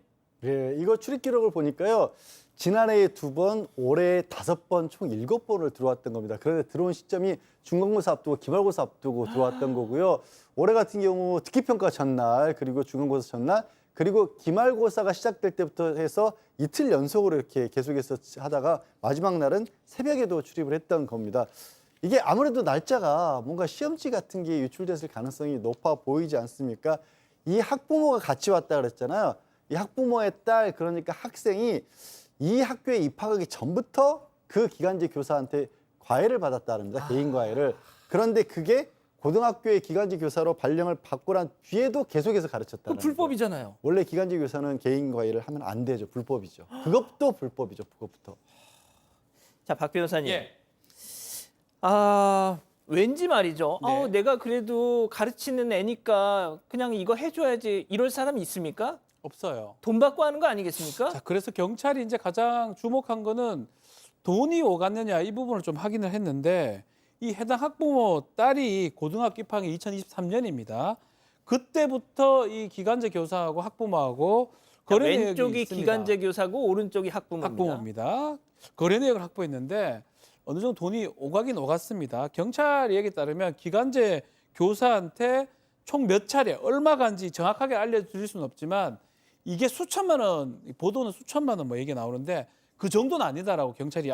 예, 이거 출입 기록을 보니까요. 지난해에 2번, 올해 5번, 총 7번을 들어왔던 겁니다. 그런데 들어온 시점이 중간고사 앞두고 기말고사 앞두고 들어왔던 거고요. 올해 같은 경우 특기평가 전날, 그리고 중간고사 전날, 그리고 기말고사가 시작될 때부터 해서 이틀 연속으로 이렇게 계속해서 하다가 마지막 날은 새벽에도 출입을 했던 겁니다. 이게 아무래도 날짜가 뭔가 시험지 같은 게 유출됐을 가능성이 높아 보이지 않습니까? 이 학부모가 같이 왔다 그랬잖아요. 이 학부모의 딸, 그러니까 학생이 이 학교에 입학하기 전부터 그 기간제 교사한테 과외를 받았다랍니다. 개인 과외를. 그런데 그게 고등학교의 기간제 교사로 발령을 받고 난 뒤에도 계속해서 가르쳤다는 거예요. 불법이잖아요. 원래 기간제 교사는 개인 과외를 하면 안 되죠. 불법이죠. 그것도 불법이죠. 그것부터. 자, 박 변호사님. 예. 왠지 말이죠. 네. 내가 그래도 가르치는 애니까 그냥 이거 해줘야지 이럴 사람이 있습니까? 없어요. 돈 받고 하는 거 아니겠습니까? 자, 그래서 경찰이 이제 가장 주목한 거는 돈이 오갔느냐 이 부분을 좀 확인을 했는데 이 해당 학부모 딸이 고등학교 입학이 2023년입니다. 그때부터 이 기간제 교사하고 학부모하고 거래 내역이 왼쪽이 있습니다. 기간제 교사고 오른쪽이 학부모입니다. 학부모입니다. 거래 내역을 확보했는데 어느 정도 돈이 오가긴 오갔습니다. 경찰 얘기에 따르면 기간제 교사한테 총 몇 차례 얼마 간지 정확하게 알려드릴 수는 없지만 이게 수천만 원, 보도는 수천만 원 뭐 얘기 나오는데 그 정도는 아니다라고 경찰이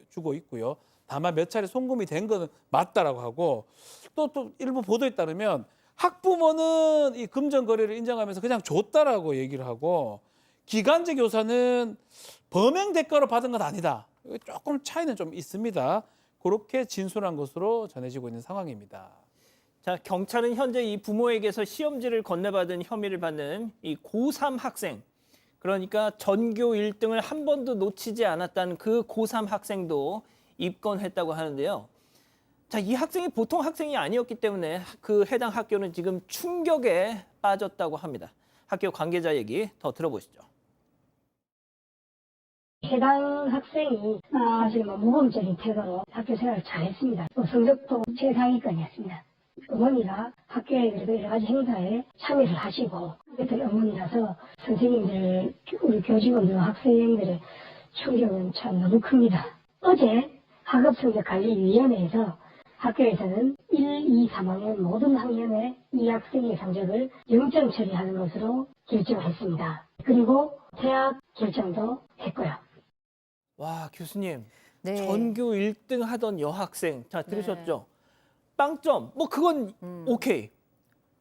주고 있고요. 다만 몇 차례 송금이 된 거는 맞다라고 하고 또 일부 보도에 따르면 학부모는 이 금전 거래를 인정하면서 그냥 줬다라고 얘기를 하고 기간제 교사는 범행 대가로 받은 건 아니다. 조금 차이는 좀 있습니다. 그렇게 진술한 것으로 전해지고 있는 상황입니다. 자, 경찰은 현재 이 부모에게서 시험지를 건네받은 혐의를 받는 이 고3 학생, 그러니까 전교 1등을 한 번도 놓치지 않았다는 그 고3 학생도 입건했다고 하는데요. 자, 이 학생이 보통 학생이 아니었기 때문에 그 해당 학교는 지금 충격에 빠졌다고 합니다. 학교 관계자 얘기 더 들어보시죠. 해당 학생이 아주 모범적인 태도로 학교 생활을 잘했습니다. 성적도 최상위권이었습니다. 어머니가 학교에 그래도 여러 가지 행사에 참여를 하시고 그랬던 어머니라서 선생님들, 우리 교직원들, 학생들의 충격은 참 너무 큽니다. 어제 학업성적관리위원회에서 학교에서는 1, 2, 3학년 모든 학년의 이 학생의 성적을 0점 처리하는 것으로 결정을 했습니다. 그리고 퇴학 결정도 했고요. 와, 교수님. 네. 전교 1등 하던 여학생. 자, 들으셨죠? 빵점. 뭐 그건 오케이.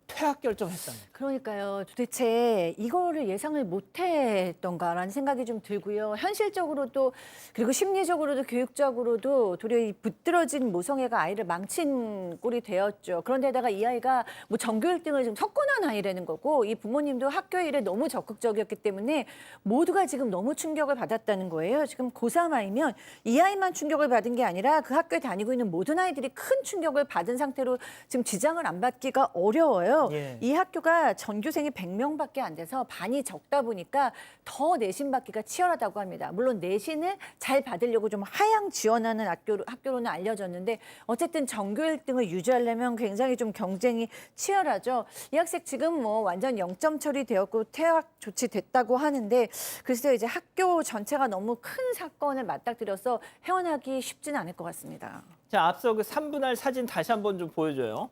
퇴학 결정했답니다. 그러니까요. 도대체 이거를 예상을 못했던가라는 생각이 좀 들고요. 현실적으로도 그리고 심리적으로도 교육적으로도 도리어 이 부드러진 모성애가 아이를 망친 꼴이 되었죠. 그런데다가 이 아이가 뭐 전교 1등을 좀 석권한 아이라는 거고 이 부모님도 학교 일에 너무 적극적이었기 때문에 모두가 지금 너무 충격을 받았다는 거예요. 지금 고3 아이면 이 아이만 충격을 받은 게 아니라 그 학교에 다니고 있는 모든 아이들이 큰 충격을 받은 상태로 지금 지장을 안 받기가 어려워요. 예. 이 학교가 전교생이 100명밖에 안 돼서 반이 적다 보니까 더 내신 받기가 치열하다고 합니다. 물론 내신을 잘 받으려고 좀 하향 지원하는 학교로는 알려졌는데 어쨌든 전교 1등을 유지하려면 굉장히 좀 경쟁이 치열하죠. 이 학생 지금 뭐 완전 0점 처리되었고 퇴학 조치됐다고 하는데 글쎄요 이제 학교 전체가 너무 큰 사건을 맞닥뜨려서 헤어나기 쉽지는 않을 것 같습니다. 자, 앞서 그 3분할 사진 다시 한번 좀 보여줘요.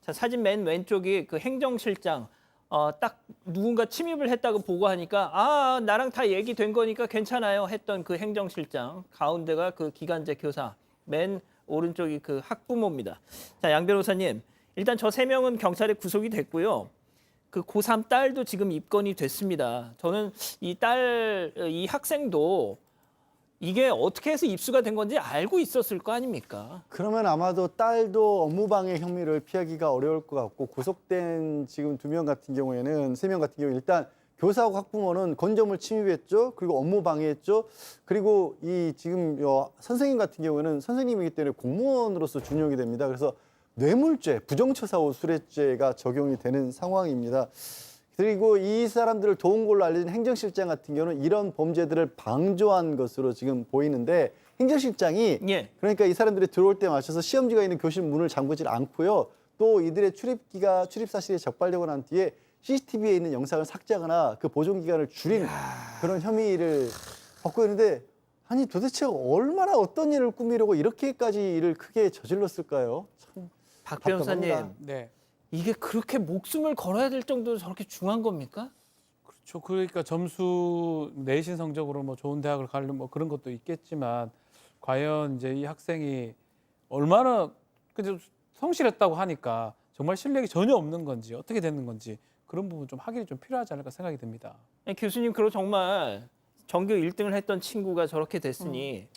자, 사진 맨 왼쪽이 그 행정실장 딱 누군가 침입을 했다고 보고하니까 나랑 다 얘기된 거니까 괜찮아요 했던 그 행정실장, 가운데가 그 기간제 교사, 맨 오른쪽이 그 학부모입니다. 자, 양 변호사님, 일단 저 3명은 경찰에 구속이 됐고요. 그 고3 딸도 지금 입건이 됐습니다. 저는 이 학생도 이게 어떻게 해서 입수가 된 건지 알고 있었을 거 아닙니까? 그러면 아마도 딸도 업무방해 혐의를 피하기가 어려울 것 같고 구속된 지금 2명 같은 경우에는 3명 같은 경우 일단 교사하고 학부모는 건조물 침입했죠. 그리고 업무 방해했죠. 그리고 이 지금 선생님 같은 경우에는 선생님이기 때문에 공무원으로서 준용이 됩니다. 그래서 뇌물죄, 부정처사후 수뢰죄가 적용이 되는 상황입니다. 그리고 이 사람들을 도운 걸로 알려진 행정실장 같은 경우는 이런 범죄들을 방조한 것으로 지금 보이는데 행정실장이 예. 그러니까 이 사람들이 들어올 때 맞춰서 시험지가 있는 교실 문을 잠그질 않고요. 또 이들의 출입 사실이 적발되고 난 뒤에 CCTV에 있는 영상을 삭제하거나 그 보존 기간을 줄인 그런 혐의를 받고 있는데 아니 도대체 얼마나 어떤 일을 꾸미려고 이렇게까지 일을 크게 저질렀을까요? 참 박 변호사님, 답답합니다. 네. 이게 그렇게 목숨을 걸어야 될 정도로 저렇게 중요한 겁니까? 그렇죠. 그러니까 점수 내신 성적으로 뭐 좋은 대학을 가려면 뭐 그런 것도 있겠지만 과연 이제 이 학생이 얼마나 그냥 성실했다고 하니까 정말 실력이 전혀 없는 건지 어떻게 되는 건지 그런 부분 좀 확인이 좀 필요하지 않을까 생각이 듭니다. 교수님, 그리고 정말 전교 1등을 했던 친구가 저렇게 됐으니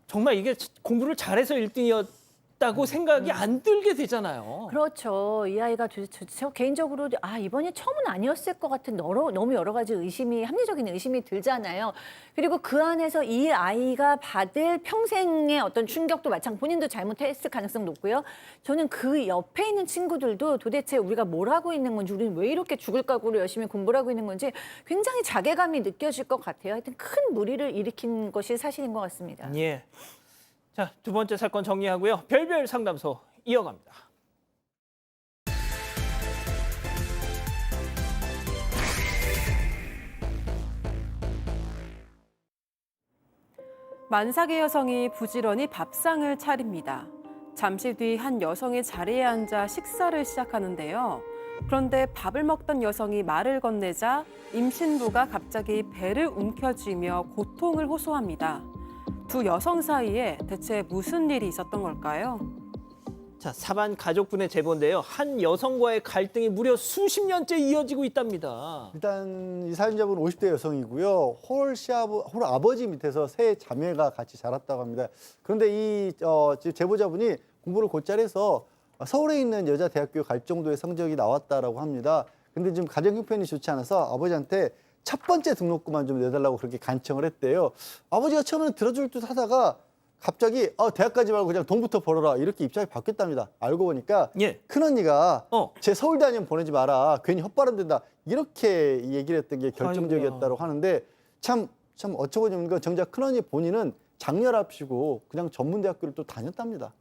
정말 이게 공부를 잘해서 1등이었다고 생각이 안 들게 되잖아요. 그렇죠. 이 아이가 도대체 저 개인적으로 이번이 처음은 아니었을 것 같은 너무 여러 가지 합리적인 의심이 들잖아요. 그리고 그 안에서 이 아이가 받을 평생의 어떤 충격도 본인도 잘못했을 가능성 높고요. 저는 그 옆에 있는 친구들도 도대체 우리가 뭘 하고 있는 건지, 우리는 왜 이렇게 죽을 각오로 열심히 공부를 하고 있는 건지 굉장히 자괴감이 느껴질 것 같아요. 하여튼 큰 무리를 일으킨 것이 사실인 것 같습니다. 예. 자, 두 번째 사건 정리하고요. 별별 상담소 이어갑니다. 만삭의 여성이 부지런히 밥상을 차립니다. 잠시 뒤 한 여성의 자리에 앉아 식사를 시작하는데요. 그런데 밥을 먹던 여성이 말을 건네자 임신부가 갑자기 배를 움켜쥐며 고통을 호소합니다. 두 여성 사이에 대체 무슨 일이 있었던 걸까요? 자, 사반 가족분의 제보인데요. 한 여성과의 갈등이 무려 수십 년째 이어지고 있답니다. 일단 이 사연자분은 50대 여성이고요. 홀 아버지 밑에서 세 자매가 같이 자랐다고 합니다. 그런데 이 제보자분이 공부를 곧잘 해서 서울에 있는 여자 대학교에 갈 정도의 성적이 나왔다라고 합니다. 근데 지금 가정 형편이 좋지 않아서 아버지한테 첫 번째 등록금만 좀 내달라고 그렇게 간청을 했대요. 아버지가 처음에는 들어줄 듯 하다가 갑자기 대학 가지 말고 그냥 돈부터 벌어라 이렇게 입장이 바뀌었답니다. 알고 보니까 예. 큰언니가 제 서울대 아니면 보내지 마라. 괜히 헛바람 된다. 이렇게 얘기를 했던 게 결정적이었다고 하는데 참 어처구니 없는 건 정작 큰언니 본인은 장렬합시고 그냥 전문대학교를 또 다녔답니다.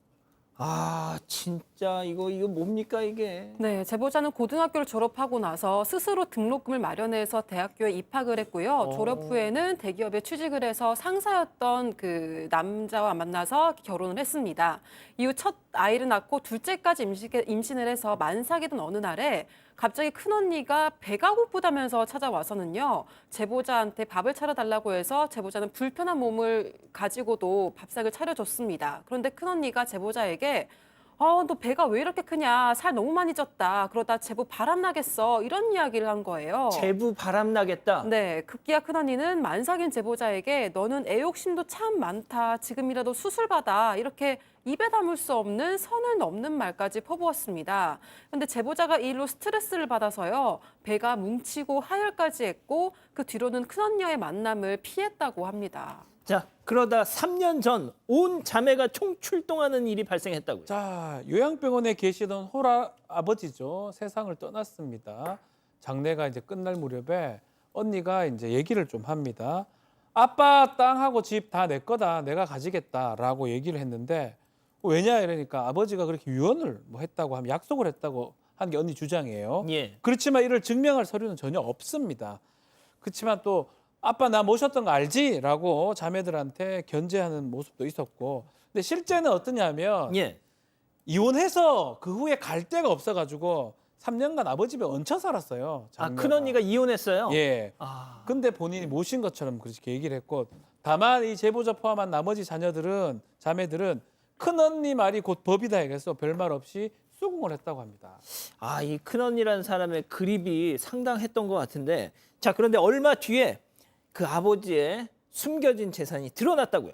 아, 진짜 이거 뭡니까 이게? 네, 제보자는 고등학교를 졸업하고 나서 스스로 등록금을 마련해서 대학교에 입학을 했고요. 졸업 후에는 대기업에 취직을 해서 상사였던 그 남자와 만나서 결혼을 했습니다. 이후 첫 아이를 낳고 둘째까지 임신을 해서 만삭이던 어느 날에 갑자기 큰언니가 배가 고프다면서 찾아와서는요. 제보자한테 밥을 차려달라고 해서 제보자는 불편한 몸을 가지고도 밥상을 차려줬습니다. 그런데 큰언니가 제보자에게 너 배가 왜 이렇게 크냐, 살 너무 많이 쪘다, 그러다 제부 바람나겠어, 이런 이야기를 한 거예요. 제부 바람나겠다? 네, 급기야 큰언니는 만삭인 제보자에게 너는 애욕심도 참 많다, 지금이라도 수술받아, 이렇게 입에 담을 수 없는 선을 넘는 말까지 퍼부었습니다. 그런데 제보자가 이 일로 스트레스를 받아서요, 배가 뭉치고 하혈까지 했고 그 뒤로는 큰언니와의 만남을 피했다고 합니다. 자, 그러다 3년 전 온 자매가 총출동하는 일이 발생했다고요. 자, 요양병원에 계시던 홀 아버지죠. 세상을 떠났습니다. 장례가 이제 끝날 무렵에 언니가 이제 얘기를 좀 합니다. 아빠 땅하고 집 다 내 거다. 내가 가지겠다라고 얘기를 했는데 왜냐 이러니까 아버지가 그렇게 유언을 했다고 하면 약속을 했다고 한 게 언니 주장이에요. 예. 그렇지만 이를 증명할 서류는 전혀 없습니다. 그렇지만 또 아빠 나 모셨던 거 알지? 라고 자매들한테 견제하는 모습도 있었고 근데 실제는 어떠냐면 예. 이혼해서 그 후에 갈 데가 없어가지고 3년간 아버지 집에 얹혀 살았어요. 아, 장녀가. 큰언니가 이혼했어요? 예. 아. 근데 본인이 모신 것처럼 그렇게 얘기를 했고 다만 이 제보자 포함한 나머지 자매들은 큰언니 말이 곧 법이다 해서 별말 없이 수긍을 했다고 합니다. 아, 이 큰언니라는 사람의 그립이 상당했던 것 같은데, 자, 그런데 얼마 뒤에 그 아버지의 숨겨진 재산이 드러났다고요.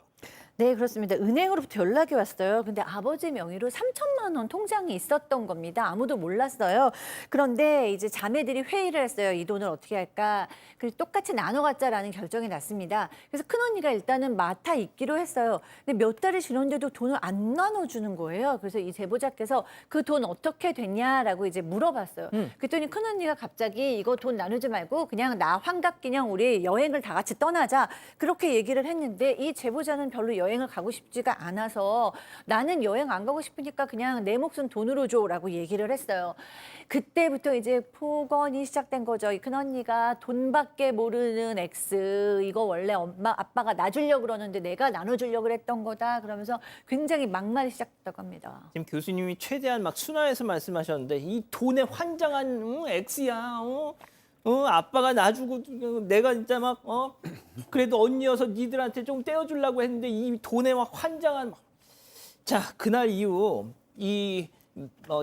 네, 그렇습니다. 은행으로부터 연락이 왔어요. 근데 아버지 명의로 3천만 원 통장이 있었던 겁니다. 아무도 몰랐어요. 그런데 이제 자매들이 회의를 했어요. 이 돈을 어떻게 할까? 그래서 똑같이 나눠 갖자라는 결정이 났습니다. 그래서 큰언니가 일단은 맡아 있기로 했어요. 근데 몇 달이 지났는데도 돈을 안 나눠주는 거예요. 그래서 이 제보자께서 그 돈 어떻게 됐냐라고 이제 물어봤어요. 그랬더니 큰언니가 갑자기 이거 돈 나누지 말고 그냥 나 환갑기념 우리 여행을 다 같이 떠나자. 그렇게 얘기를 했는데 이 제보자는 별로 여행을 가고 싶지가 않아서 나는 여행 안 가고 싶으니까 그냥 내 몫은 돈으로 줘라고 얘기를 했어요. 그때부터 이제 폭언이 시작된 거죠. 이 큰언니가 돈밖에 모르는 X, 이거 원래 엄마 아빠가 놔주려고 그러는데 내가 나눠주려고 그랬던 거다. 그러면서 굉장히 막말이 시작됐다고 합니다. 지금 교수님이 최대한 막 순화해서 말씀하셨는데 이 돈에 환장한 X야. 아빠가 놔주고 내가 진짜 막 그래도 언니여서 니들한테 좀 떼어주려고 했는데 이 돈에 막 환장한. 자, 그날 이후 이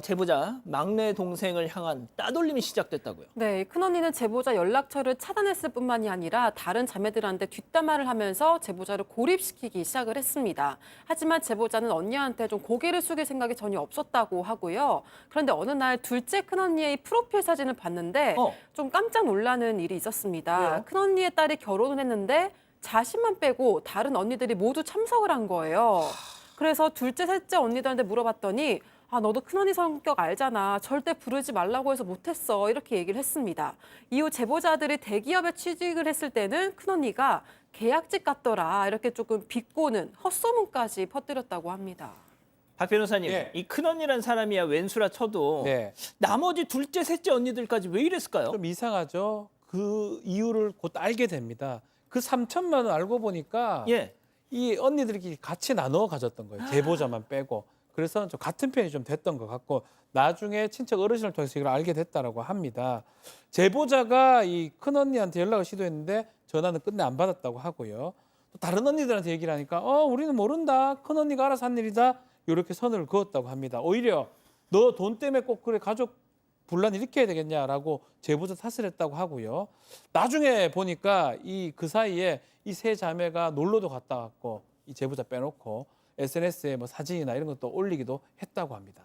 제보자 막내 동생을 향한 따돌림이 시작됐다고요. 네, 큰언니는 제보자 연락처를 차단했을 뿐만이 아니라 다른 자매들한테 뒷담화를 하면서 제보자를 고립시키기 시작을 했습니다. 하지만 제보자는 언니한테 좀 고개를 숙일 생각이 전혀 없었다고 하고요. 그런데 어느 날 둘째 큰언니의 프로필 사진을 봤는데 좀 깜짝 놀라는 일이 있었습니다. 왜요? 큰언니의 딸이 결혼을 했는데 자신만 빼고 다른 언니들이 모두 참석을 한 거예요. 그래서 둘째, 셋째 언니들한테 물어봤더니 아, 너도 큰언니 성격 알잖아. 절대 부르지 말라고 해서 못했어. 이렇게 얘기를 했습니다. 이후 제보자들이 대기업에 취직을 했을 때는 큰언니가 계약직 같더라. 이렇게 조금 비꼬는 헛소문까지 퍼뜨렸다고 합니다. 박 변호사님, 예. 이 큰언니란 사람이야 왼수라 쳐도 네. 나머지 둘째, 셋째 언니들까지 왜 이랬을까요? 좀 이상하죠. 그 이유를 곧 알게 됩니다. 그 3천만 원 알고 보니까 예. 이 언니들끼리 같이 나눠 가졌던 거예요. 제보자만 빼고. 그래서 좀 같은 편이 좀 됐던 것 같고 나중에 친척 어르신을 통해서 이걸 알게 됐다라고 합니다. 제보자가 이 큰언니한테 연락을 시도했는데 전화는 끝내 안 받았다고 하고요. 또 다른 언니들한테 얘기를 하니까 우리는 모른다. 큰언니가 알아서 한 일이다. 이렇게 선을 그었다고 합니다. 오히려 너 돈 때문에 꼭 그래 가족 분란 일으켜야 되겠냐라고 제보자 탓을 했다고 하고요. 나중에 보니까 그 사이에 이 세 자매가 놀러도 갔다 왔고 이 제보자 빼놓고 SNS에 뭐 사진이나 이런 것도 올리기도 했다고 합니다.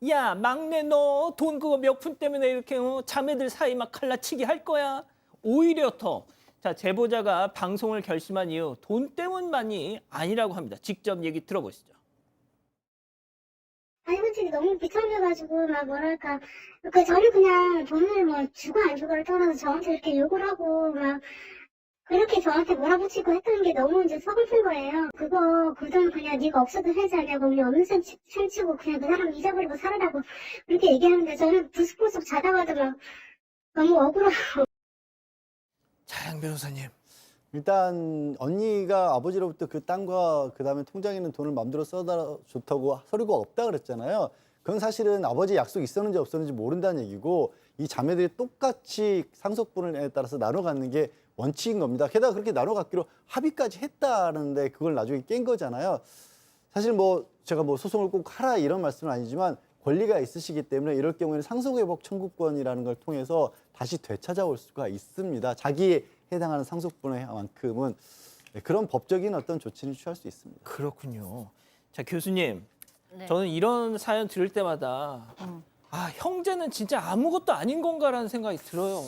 야, 막내 너 돈 그거 몇 푼 때문에 이렇게 자매들 사이 막 갈라치기 할 거야. 오히려 더. 자, 제보자가 방송을 결심한 이유 돈 때문만이 아니라고 합니다. 직접 얘기 들어보시죠. 아니 솔직히 너무 비참해가지고 막 뭐랄까 저를 그냥 돈을 뭐 주고 안 주고를 떠나서 저한테 이렇게 욕을 하고 막 그렇게 저한테 몰아붙이고 했던 게 너무 이제 서글픈 거예요. 그 돈 그냥 네가 없어도 되지 않냐고 우리 없는 셈 치고 그냥 그 사람 잊어버리고 살으라고 그렇게 얘기하는데 저는 부스부스 자다가도 막 너무 억울하고. 자양 변호사님. 일단 언니가 아버지로부터 그 땅과 그다음에 통장에 있는 돈을 마음대로 써다 좋다고 서류가 없다 그랬잖아요. 그건 사실은 아버지 약속이 있었는지 없었는지 모른다는 얘기고 이 자매들이 똑같이 상속분에 따라서 나눠 갖는 게 원칙인 겁니다. 게다가 그렇게 나눠 갖기로 합의까지 했다는데 그걸 나중에 깬 거잖아요. 사실 뭐 제가 뭐 소송을 꼭 하라 이런 말씀은 아니지만 권리가 있으시기 때문에 이럴 경우에는 상속회복 청구권이라는 걸 통해서 다시 되찾아올 수가 있습니다. 자기에 해당하는 상속분만큼은 그런 법적인 어떤 조치는 취할 수 있습니다. 그렇군요. 자, 교수님. 네. 저는 이런 사연 들을 때마다 형제는 진짜 아무것도 아닌 건가라는 생각이 들어요.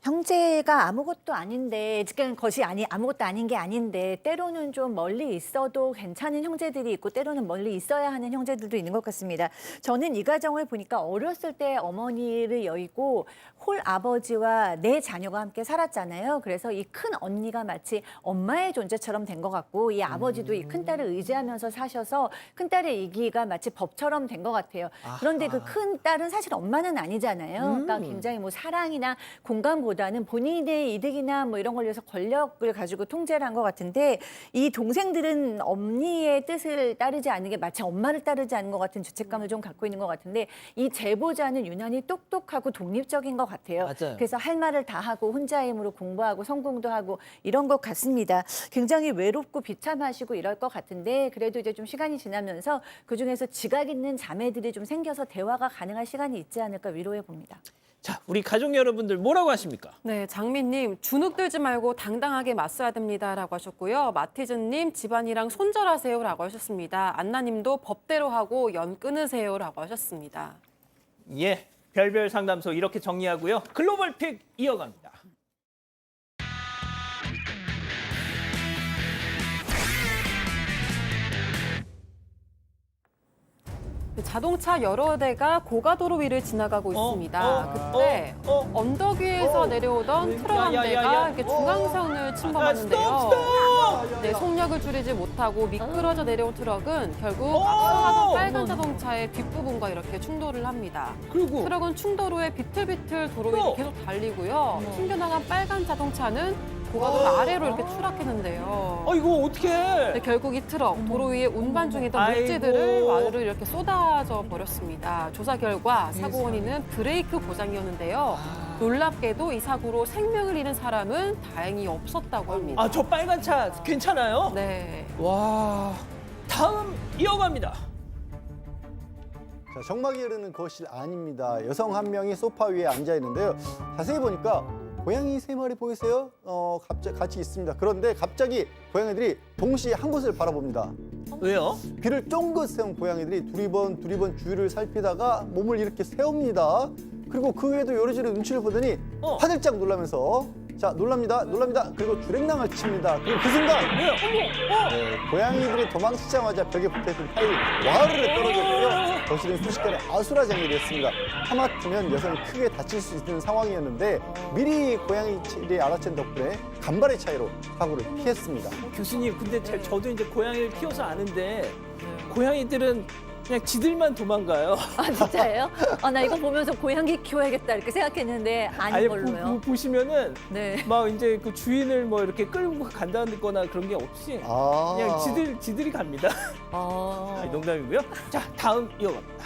형제가 아무것도 아닌데, 그러니까 것이 아무것도 아닌 게 아닌데 때로는 좀 멀리 있어도 괜찮은 형제들이 있고 때로는 멀리 있어야 하는 형제들도 있는 것 같습니다. 저는 이 가정을 보니까 어렸을 때 어머니를 여의고 홀 아버지와 네 자녀가 함께 살았잖아요. 그래서 이 큰 언니가 마치 엄마의 존재처럼 된 것 같고 이 아버지도 이 큰딸을 의지하면서 사셔서 큰딸의 이기가 마치 법처럼 된 것 같아요. 그런데 그 큰딸은 사실 엄마는 아니잖아요. 그러니까 굉장히 뭐 사랑이나 공감 것보다는 본인의 이득이나 뭐 이런 걸 위해서 권력을 가지고 통제를 한 것 같은데 이 동생들은 엄니의 뜻을 따르지 않는 게 마치 엄마를 따르지 않는 것 같은 죄책감을 좀 갖고 있는 것 같은데 이 제보자는 유난히 똑똑하고 독립적인 것 같아요. 맞아요. 그래서 할 말을 다 하고 혼자 힘으로 공부하고 성공도 하고 이런 것 같습니다. 굉장히 외롭고 비참하시고 이럴 것 같은데 그래도 이제 좀 시간이 지나면서 그중에서 지각 있는 자매들이 좀 생겨서 대화가 가능한 시간이 있지 않을까 위로해 봅니다. 자, 우리 가족 여러분들 뭐라고 하십니까? 네, 장미님 주눅 들지 말고 당당하게 맞서야 됩니다라고 하셨고요. 마티즈님 집안이랑 손절하세요라고 하셨습니다. 안나님도 법대로 하고 연 끊으세요라고 하셨습니다. 예, 별별 상담소 이렇게 정리하고요. 글로벌 픽 이어갑니다. 자동차 여러 대가 고가도로 위를 지나가고 있습니다. 그때 언덕 위에서 내려오던 트럭 한 대가 이렇게 중앙선을 침범하는데요. 네, 속력을 줄이지 못하고 미끄러져 내려온 트럭은 결국 앞서가던 빨간 자동차의 뒷부분과 이렇게 충돌을 합니다. 그리고 트럭은 충도로에 비틀비틀 도로 위를 계속 달리고요. 튕겨나간 빨간 자동차는 고가도로 아래로 이렇게 추락했는데요. 이거 어떻게? 네, 결국 이 트럭 도로 위에 운반 중이던 아이고. 물질들을 와르르 이렇게 쏟아져 버렸습니다. 조사 결과 사고 원인은 브레이크 고장이었는데요. 놀랍게도 이 사고로 생명을 잃은 사람은 다행히 없었다고 합니다. 아, 저 빨간 차 괜찮아요? 네. 와, 다음 이어갑니다. 자, 정막이 흐르는 거실 안입니다. 여성 한 명이 소파 위에 앉아 있는데요. 자세히 보니까 고양이 3마리 보이세요? 같이 있습니다. 그런데 갑자기 고양이들이 동시에 한 곳을 바라봅니다. 왜요? 귀를 쫑긋 세운 고양이들이 두리번 주위를 살피다가 몸을 이렇게 세웁니다. 그리고 그 외에도 여러지를 눈치를 보더니 화들짝 놀라면서 자, 놀랍니다. 그리고 주랭랑을 칩니다. 그리고 그 순간 네, 고양이들이 도망치자마자 벽에 붙어있던 타일이 와르르 떨어졌고요. 거실은 순식간에 아수라장이 됐습니다. 하마터면 여성이 크게 다칠 수 있는 상황이었는데 미리 고양이들이 알아챈 덕분에 간발의 차이로 사고를 피했습니다. 교수님, 근데 저도 이제 고양이를 키워서 아는데 고양이들은 그냥 지들만 도망가요. 아 진짜예요? 나 이거 보면서 고양이 키워야겠다 이렇게 생각했는데 아닌 걸로요. 보시면은 네. 막 이제 그 주인을 뭐 이렇게 끌고 간다거나 그런 게 없이 그냥 지들이 갑니다. 농담이고요. 자, 다음 이어갑니다.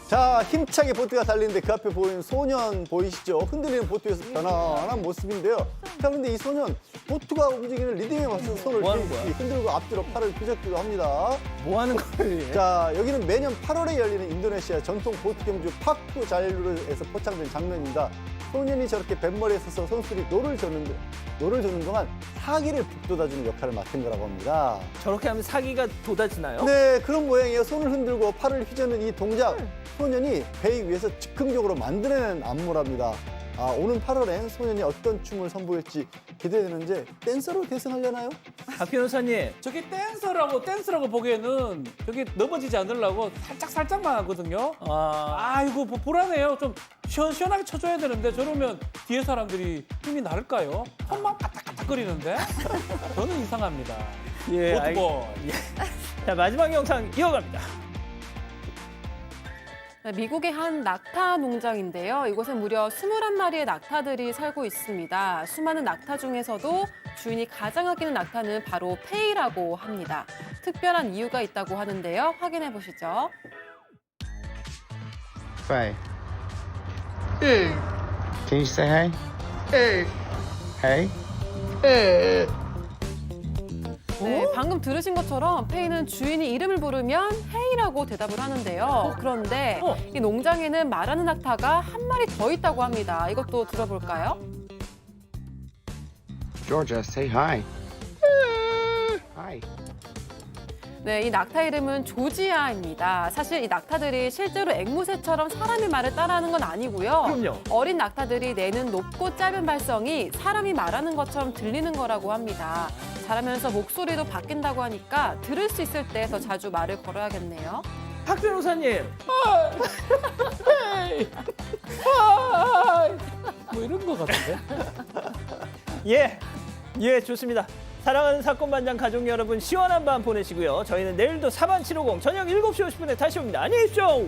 자, 힘차게 보트가 달리는데 그 앞에 보이는 소년 보이시죠? 흔들리는 보트 위에서 편안한 모습인데요. 자, 그런데 이 소년 보트가 움직이는 리듬에 맞춰서 손을 뭐 하는 거야? 흔들고 앞뒤로 팔을 휘젓기도 합니다. 뭐 하는 거예요? 자, 여기는 매년 8월에 열리는 인도네시아 전통 보트 경주 파쿠 자일루에서 포착된 장면입니다. 소년이 저렇게 뱃머리에 서서 선수들이 노를 젓는 동안 사기를 북돋아주는 역할을 맡은 거라고 합니다. 저렇게 하면 사기가 돋아지나요? 네, 그런 모양이에요. 손을 흔들고 팔을 휘젓는 이 동작, 소년이 배 위에서 즉흥적으로 만들어낸 안무랍니다. 오는 8월엔 소년이 어떤 춤을 선보일지 기대되는데 댄서로 계승하려나요? 박 변호사님. 저게 댄스라고 보기에는 저게 넘어지지 않으려고 살짝만 하거든요. 이거 불안해요. 좀 시원시원하게 쳐줘야 되는데 저러면 뒤에 사람들이 힘이 나를까요? 손만 까딱까딱거리는데 저는 이상합니다. 예, 보트볼. 자, 마지막 영상 이어갑니다. 미국의 한 낙타 농장인데요. 이곳엔 무려 21마리의 낙타들이 살고 있습니다. 수많은 낙타 중에서도 주인이 가장 아끼는 낙타는 바로 페이라고 합니다. 특별한 이유가 있다고 하는데요. 확인해 보시죠. Faye. Hey. Can you say hey? Hey. Hey? Hey. 네, 방금 들으신 것처럼 페이는 주인이 이름을 부르면 헤이라고 대답을 하는데요. 그런데 이 농장에는 말하는 낙타가 한 마리 더 있다고 합니다. 이것도 들어볼까요? Georgia, say hi. Hi. 네, 이 낙타 이름은 조지아입니다. 사실 이 낙타들이 실제로 앵무새처럼 사람의 말을 따라하는 건 아니고요. 그럼요. 어린 낙타들이 내는 높고 짧은 발성이 사람이 말하는 것처럼 들리는 거라고 합니다. 자라면서 목소리도 바뀐다고 하니까 들을 수 있을 때 더 자주 말을 걸어야겠네요. 박 변호사님. 뭐 이런 거 같은데? 예, 좋습니다. 사랑하는 사건반장 가족 여러분, 시원한 밤 보내시고요. 저희는 내일도 사반 750 저녁 7시 50분에 다시 옵니다. 안녕히 계십시오.